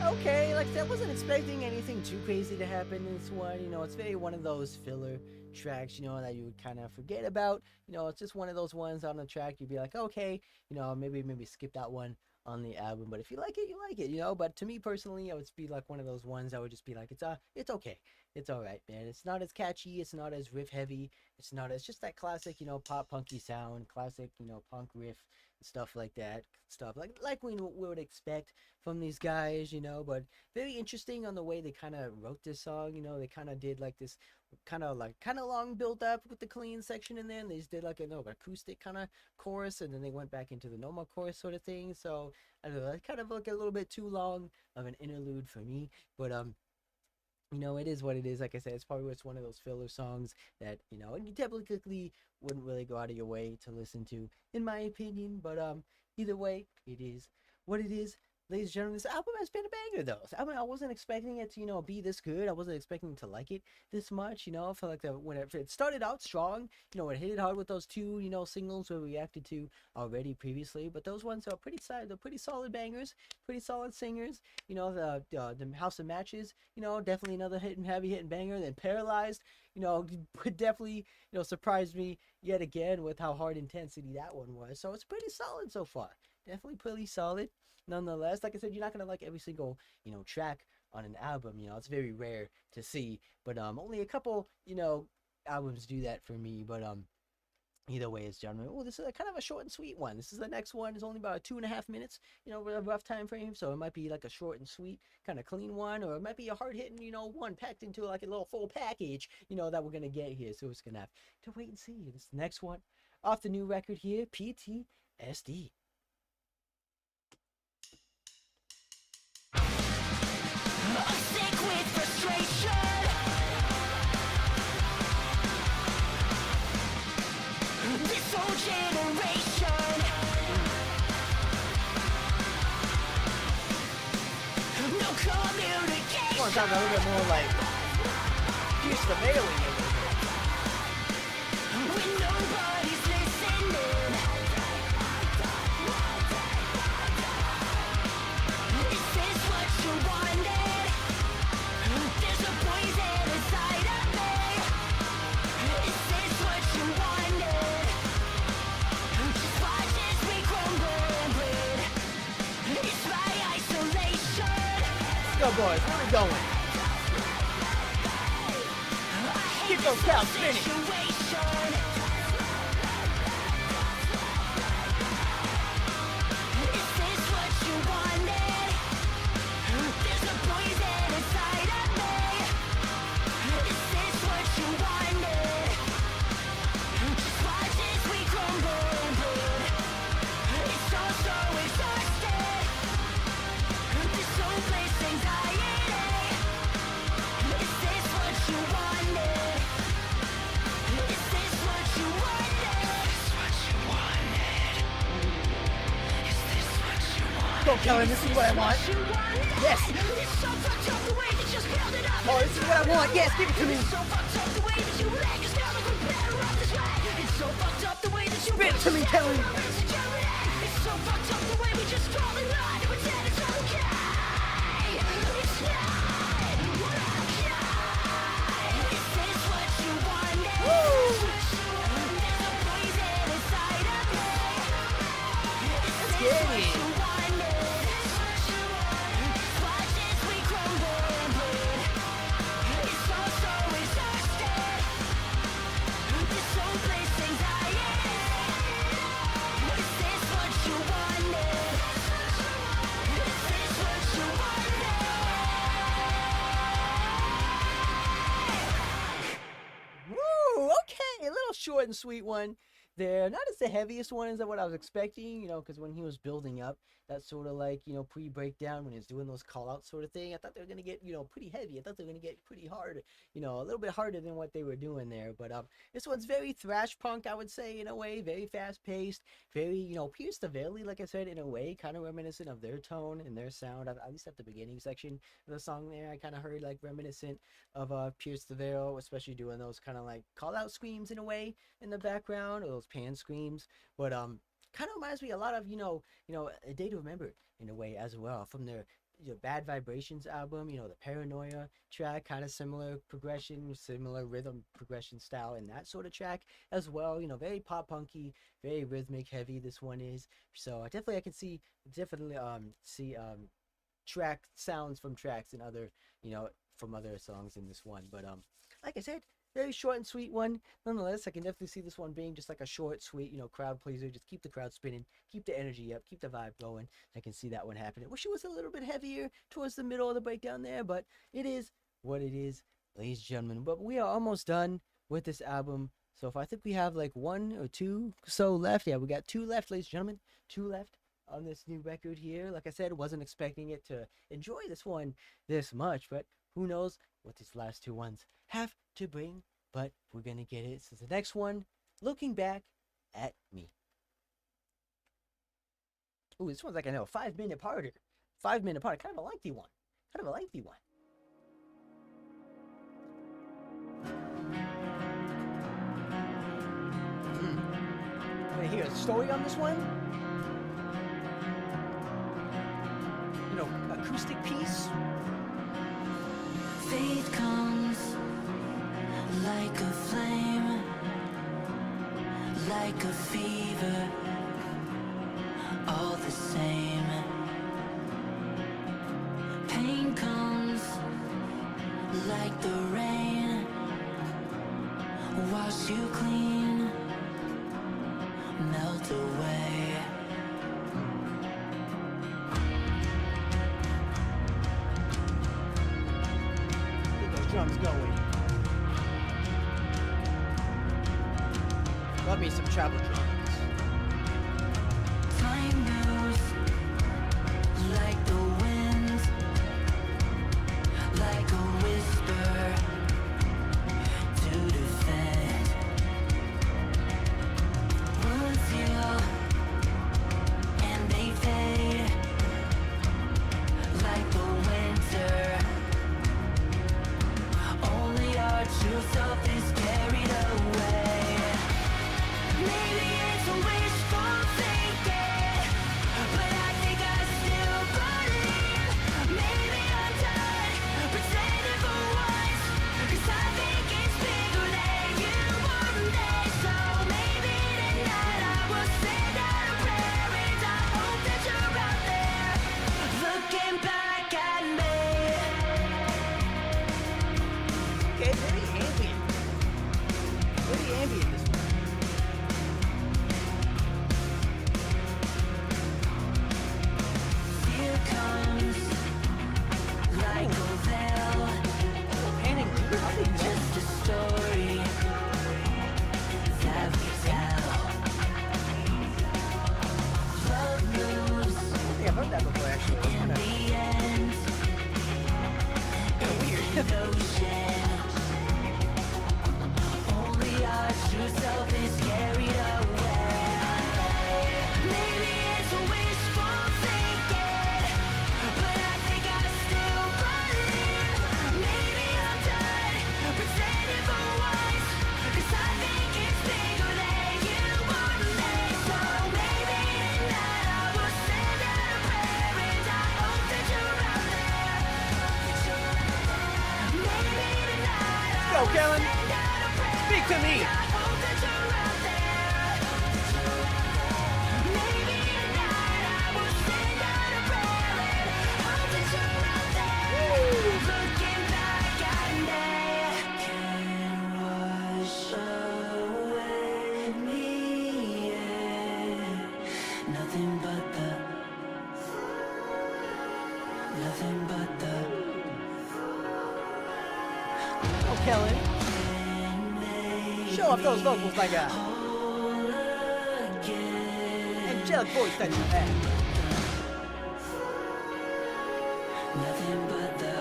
Okay, like I said, I wasn't expecting anything too crazy to happen in this one. You know, it's very one of those filler tracks, you know, that you would kind of forget about. You know, it's just one of those ones on the track you'd be like, okay, you know, maybe skip that one on the album. But if you like it, you like it, you know. But to me personally, it would be like one of those ones I would just be like, it's okay. It's all right, man. It's not as catchy, it's not as riff heavy, it's not as just that classic, you know, pop punky sound, classic, you know, punk riff stuff like that, stuff like we would expect from these guys, you know. But very interesting on the way they kind of wrote this song. You know, they kind of did like this kind of long build up with the clean section in there, and they just did like a acoustic kind of chorus, and then they went back into the normal chorus sort of thing. So I don't know, kind of like a little bit too long of an interlude for me. But you know, it is what it is. Like I said, it's probably it's one of those filler songs that, you know, you typically wouldn't really go out of your way to listen to, in my opinion. But either way, it is what it is. Ladies and gentlemen, this album has been a banger though. This album, I wasn't expecting it to, you know, be this good. I wasn't expecting to like it this much, you know. I feel like that when it started out strong, you know, it hit it hard with those two, you know, singles we reacted to already previously. But those ones are pretty solid. They're pretty solid bangers, pretty solid singers. You know, the House of Matches, you know, definitely another heavy hitting banger. Then Paralyzed, you know, definitely, you know, surprised me yet again with how hard intensity that one was. So it's pretty solid so far. Definitely pretty solid. Nonetheless, like I said, you're not gonna like every single, you know, track on an album. You know, it's very rare to see. But only a couple, you know, albums do that for me. But either way, it's gentlemen. Oh, this is a kind of a short and sweet one. This is the next one. It's only about 2.5 minutes, you know, with a rough time frame. So it might be like a short and sweet, kind of clean one, or it might be a hard hitting, you know, one packed into like a little full package, you know, that we're gonna get here. So it's gonna have to wait and see. This next one off the new record here, PTSD. I'm sick with frustration. This whole generation. No communication. I want to talk a little bit more like Pierce the Veil in it. When nobody's listening. Is this what you wanted? There's a poison inside of me. Is this what you wanted? Just watch as we crumble and bleed. It's my isolation. Let's go, boys. Where we going? Keep those cows spinning. Situation. Is this what you wanted? There's a poison inside of me. Is this what you wanted? Just watch as we crumble and bleed. It's all so exhausted. This hopeless anxiety. Is this what you wanted? Is this what you wanted? Is this what you wanted? Is this what you wanted? Go, Kellen. This is what I want. You wanted? Yes. It's so fucked up the way that you build it up. Oh, this is what I want. Yes, give it to me. It's so fucked up the way that you let us down like we're better off this way. It's so fucked up the way that you Spit it to me, Kelly. It's so fucked up the way we just fall in line and pretend it's okay. It's not okay. Is this what you wanted? There's a poison inside of me. Is this get what it. you wanted? Watch as we crumble and bleed. It's all so exhausted. This hopeless anxiety. Is this what you wanted? Is this what you wanted? Woo! Okay, a little short and sweet one there. Not as the heaviest one as what I was expecting, you know, because when he was building up that sort of like, you know, pre-breakdown when he was doing those call-outs sort of thing, I thought they were going to get, you know, pretty heavy. I thought they were going to get pretty hard, you know, a little bit harder than what they were doing there. But this one's very thrash punk, I would say, in a way, very fast-paced, very, you know, Pierce the Veil, like I said, in a way, kind of reminiscent of their tone and their sound, at least at the beginning section of the song there. I kind of heard like reminiscent of Pierce the Veil, especially doing those kind of like call-out screams in a way in the background, or those pan screams. But kind of reminds me a lot of, you know, A Day to Remember in a way as well, from their, you know, Bad Vibrations album, you know, the Paranoia track, kind of similar progression, similar rhythm progression style in that sort of track as well, you know, very pop punky, very rhythmic heavy this one is. So I can see track sounds from tracks in other, you know, from other songs in this one. But like I said, very short and sweet one. Nonetheless, I can definitely see this one being just like a short, sweet, you know, crowd pleaser. Just keep the crowd spinning, keep the energy up, keep the vibe going. I can see that one happening. Wish it was a little bit heavier towards the middle of the breakdown there, but it is what it is, ladies and gentlemen. But we are almost done with this album. So if I think we have like 1 or 2 so left. Yeah, we got 2 left, ladies and gentlemen. 2 left on this new record here. Like I said, wasn't expecting it to enjoy this one this much, but who knows? what these last two ones have to bring, but we're gonna get it. So the next one, looking back at me. Ooh, this one's like, I know, 5-minute parter. 5-minute part, kind of a lengthy one. Kind of a lengthy one. Want to hear a story on this one? You know, acoustic piece. Faith comes like a flame, like a fever, all the same. Pain comes like the rain, wash you clean, melt away. Get those drums going. Love me some travel drums. Time moves like the wind, like a whisper to defend. Wounds heal and they fade like the winter. Only our true self is carried away. Maybe it's a wishful thinking, but I think I still believe. Maybe I'm done pretending for once, 'cause I think it's bigger than you one day. So maybe tonight I will send out a prayer, and I hope that you're out there looking back at me. Okay, very ambient. Very ambient this one. Fear comes like a veil, Panning leader, how do you know? just a story that we tell. Love moves I think I've heard that before actually. That's in kind of the end, weird. ocean. Only our true self is carried away. Maybe it's a wishful thinking, but I think I still believe. Maybe I'm done pretending for once, 'cause I think it's bigger than you one day. So maybe tonight I will send out a prayer, and I hope that you're out there. Maybe tonight I Go, will Kellen. send out a prayer, Speak to me. and I hope that you're out there. Maybe tonight I will send out a prayer, and hope that you're out there looking back at me. Can wash away me, yeah. Nothing but the Oh, Kellen. Show off those vocals like a whole again. angelic voice that you have. Nothing but the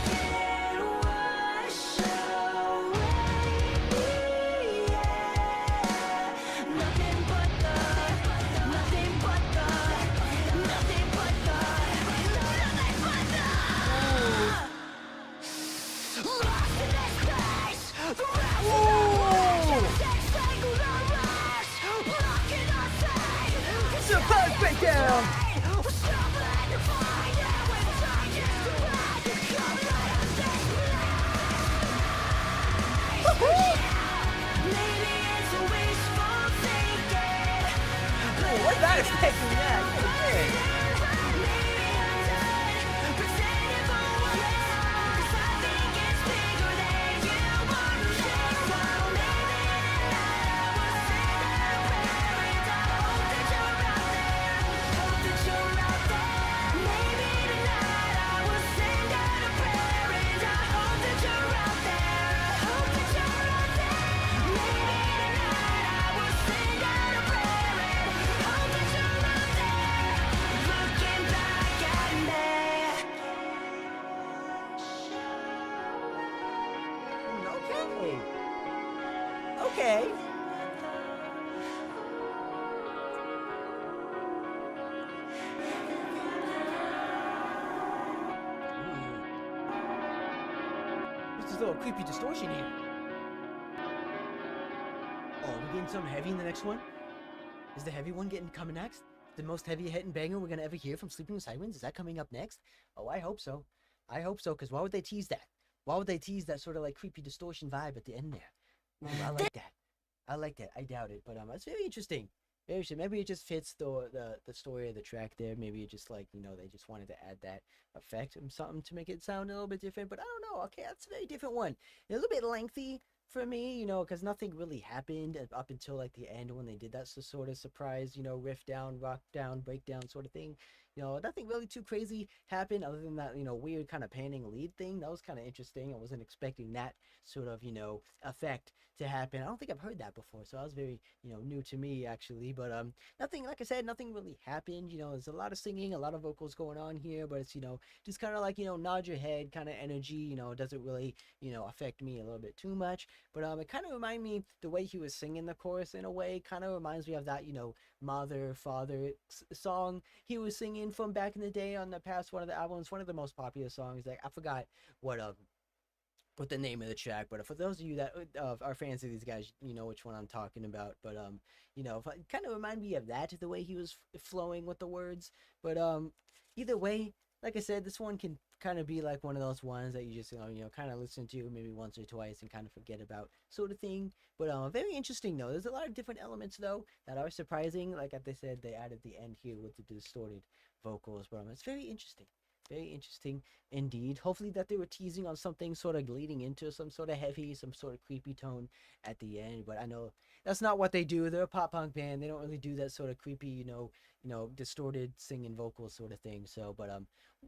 can wash away me, yeah. Nothing but the nothing but the nothing but the nothing but the lost in this space. The rest of the singular rush, blocking our sight. Surprise breakdown! I was not expecting that. Okay. Hope that you're Okay. Okay. There's this little creepy distortion here. Oh, we're getting something heavy in the next one? Is the heavy one coming next? The most heavy hitting banger we're gonna ever hear from Sleeping with Sirens? Is that coming up next? Oh, I hope so. I hope so, because why would they tease that? Why would they tease that sort of like creepy distortion vibe at the end there? Ooh, I like that. I like that. I doubt it, but it's very interesting. Very interesting. Maybe it just fits the story of the track there. Maybe it just like, you know, they just wanted to add that effect and something to make it sound a little bit different. But I don't know. Okay, that's a very different one. A little bit lengthy for me, you know, because nothing really happened up until like the end when they did that sort of surprise, you know, riff down, rock down, breakdown sort of thing. You know, nothing really too crazy happened other than that, you know, weird kind of panning lead thing. That was kind of interesting. I wasn't expecting that sort of, you know, effect to happen. I don't think I've heard that before, so that was very, you know, new to me actually. But nothing, like I said, nothing really happened. You know, there's a lot of singing, a lot of vocals going on here, but it's, you know, just kind of like, you know, nod your head kind of energy. You know, it doesn't really, you know, affect me a little bit too much. But it kind of reminded me, the way he was singing the chorus in a way kind of reminds me of that, you know, Mother Father song he was singing from back in the day on the past one of the albums, one of the most popular songs. Like, I forgot what the name of the track, but for those of you that are fans of these guys, you know which one I'm talking about. But you know, it kind of remind me of that, the way he was flowing with the words. But either way, like I said, this one can kind of be like one of those ones that you just, you know, kind of listen to maybe once or twice and kind of forget about sort of thing. But very interesting though. There's a lot of different elements though that are surprising. Like they said, they added the end here with the distorted vocals, but it's very interesting. Very interesting indeed. Hopefully that they were teasing on something sort of leading into some sort of heavy, some sort of creepy tone at the end. But I know that's not what they do. They're a pop punk band. They don't really do that sort of creepy, you know, distorted singing vocal sort of thing. So, but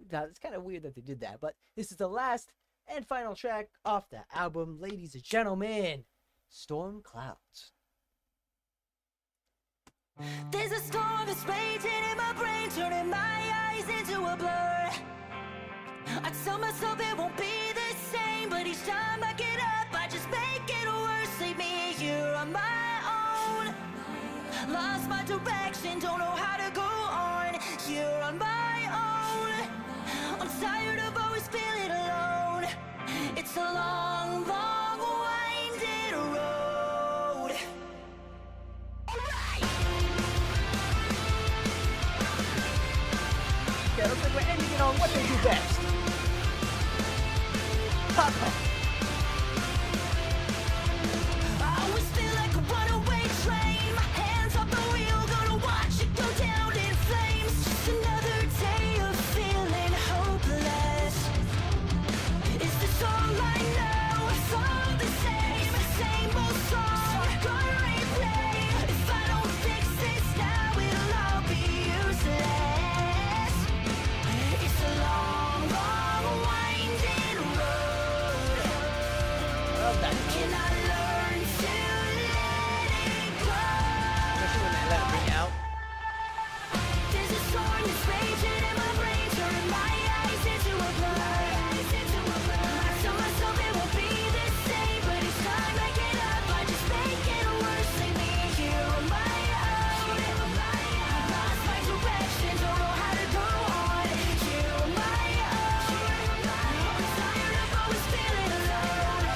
it's kind of weird that they did that. But this is the last and final track off the album, ladies and gentlemen. Storm Clouds. There's a storm that's raging in my brain, turning my eyes into a blur. I tell myself it won't be the same, but each time I get up, I just make it worse. Leave me here on my own. Lost my direction, don't know how to go on. Here on my own. I'm tired of always feeling alone. It's a long, long, winding road. Alright! Yeah, looks like we're ending it on what they do best. Pop punk. I always feel like a runaway train. My hands off the wheel, gonna watch it go down in flames. Just another day of feeling hopeless. Is this all I know? It's all the same old song. Gonna replay. If I don't fix this now, it'll all be useless. It's a long, long, winding road. Well, that's Can I learn to let it go? especially when they let it ring out. There's a storm that's raging in my brain, turning my eyes into a blur. I tell myself it won't be the same, but each time I get up, I just make it worse. Leave me here on my own. Lost my direction, don't know how to go on. Here on my own. I'm tired of always feeling alone.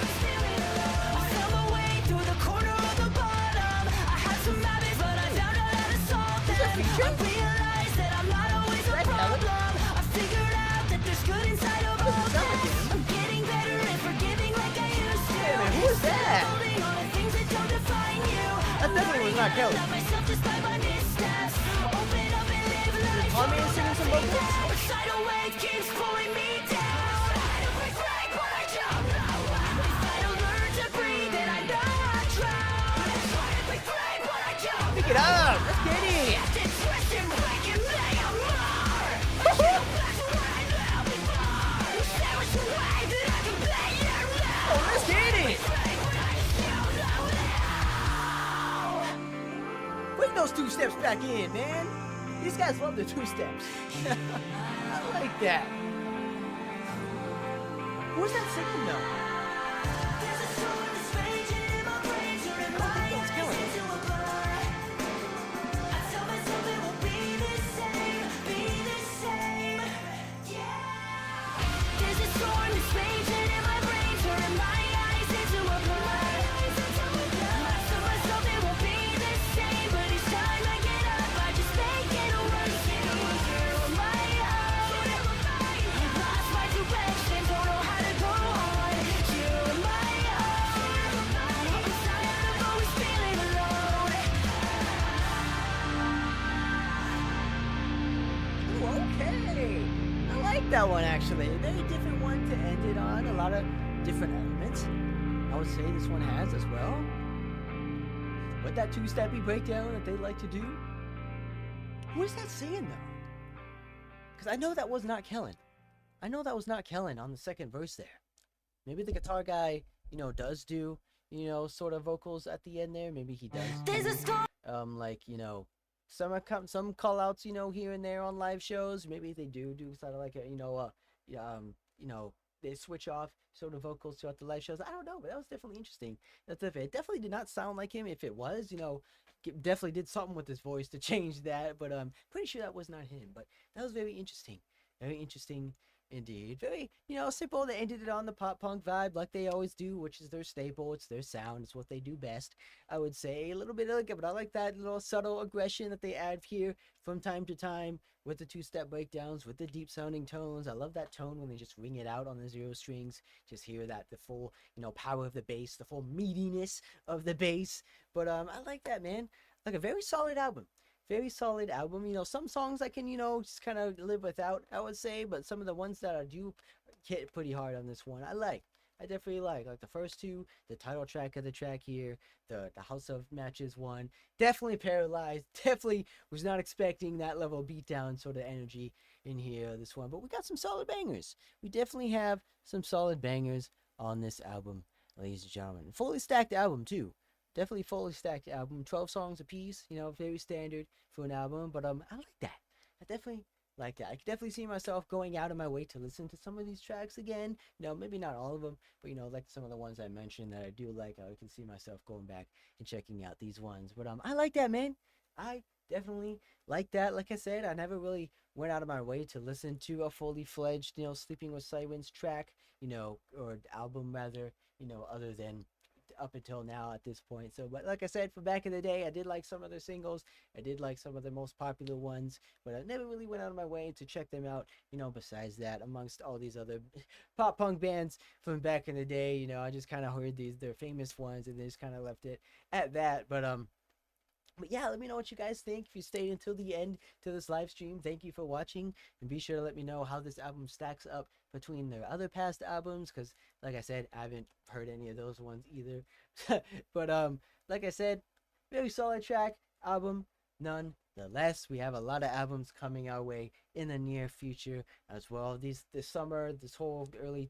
I fell my way through the corner of the bottom. I had some habits, but I found out how to solve them. I realized that I'm not always a problem. I figured out that there's good inside of all of us. I'm getting better and forgiving like I used to. Hey, man, who is that? Holding on to things that don't define you. That definitely was not Kelly. Love myself despite my missteps. Open up and live life. Tommy is singing some vocals? A tidal wave keeps pulling me down. I don't regret what I don't know. If I don't learn to breathe, then I know I drown. I don't regret what I don't Pick it up. Let's get it. it's twisting, breaking me apart. I feel back to where I loved before. There is a way that I can play your love. Oh, let's get it. Break what I don't know now. Bring those two steps back in, man. These guys love the two steps. I like that. Who's that singing though? There's a storm that's that one actually. A very different one to end it on. A lot of different elements. I would say this one has as well. But that two-steppy breakdown that they like to do. What is that saying though? Because I know that was not Kellen. I know that was not Kellen on the second verse there. Maybe the guitar guy, does do, sort of vocals at the end there. Maybe he does. There's a storm. Like, some call outs, here and there on live shows. Maybe they do sort of like they switch off sort of vocals throughout the live shows. I don't know, but that was definitely interesting. That's it. It definitely did not sound like him. If it was, definitely did something with his voice to change that. But I'm pretty sure that was not him. But that was very interesting. Very interesting indeed. Very, simple. They ended it on the pop punk vibe like they always do, which is their staple. It's their sound. It's what they do best. I would say a little bit of it, but I like that little subtle aggression that they add here from time to time with the two-step breakdowns, with the deep sounding tones. I love that tone when they just ring it out on the zero strings. Just hear that, the full, power of the bass, the full meatiness of the bass. But I like that, man. Like a very solid album. Very solid album. Some songs I can, just kind of live without, I would say, but some of the ones that I do hit pretty hard on this one, I definitely like the first two, the title track of the track here, the House of Matches one, definitely Paralyzed, definitely was not expecting that level of beatdown sort of energy in here, this one, but we got some solid bangers. We definitely have some solid bangers on this album, ladies and gentlemen. Fully stacked album too. Definitely fully stacked album, 12 songs a piece, very standard for an album, but I like that. I definitely like that. I could definitely see myself going out of my way to listen to some of these tracks again. Maybe not all of them, but like some of the ones I mentioned that I do like, I can see myself going back and checking out these ones. But I like that, man. I definitely like that. Like I said, I never really went out of my way to listen to a fully fledged, Sleeping with Sirens track, or album rather, other than up until now at this point. So, but like I said, from back in the day, I did like some of their singles. I did like some of the most popular ones, but I never really went out of my way to check them out, besides that, amongst all these other pop punk bands from back in the day. I just kind of heard their famous ones and they just kind of left it at that. But yeah, let me know what you guys think. If you stayed until the end to this live stream, thank you for watching. And be sure to let me know how this album stacks up between their other past albums. Because, like I said, I haven't heard any of those ones either. But, like I said, very solid track, album, nonetheless. We have a lot of albums coming our way in the near future as well. This summer, this whole early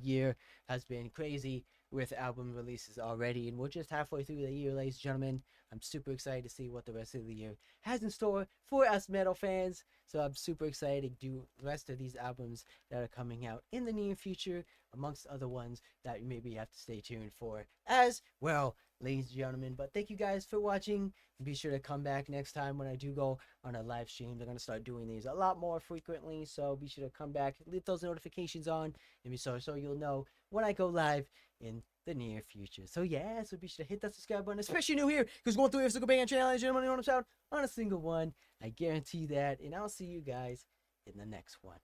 year has been crazy with album releases already, and we're just halfway through the year, ladies and gentlemen. I'm super excited to see what the rest of the year has in store for us metal fans. So I'm super excited to do the rest of these albums that are coming out in the near future, amongst other ones that you maybe have to stay tuned for as well, ladies and gentlemen. But thank you guys for watching. Be sure to come back next time when I do go on a live stream. They're going to start doing these a lot more frequently, so be sure to come back, leave those notifications on, and be so you'll know when I go live in the near future. So yeah, so be sure to hit that subscribe button, especially new here, because going through every single band channel, ladies and gentlemen, you want to shout on a single one. I guarantee that, and I'll see you guys in the next one.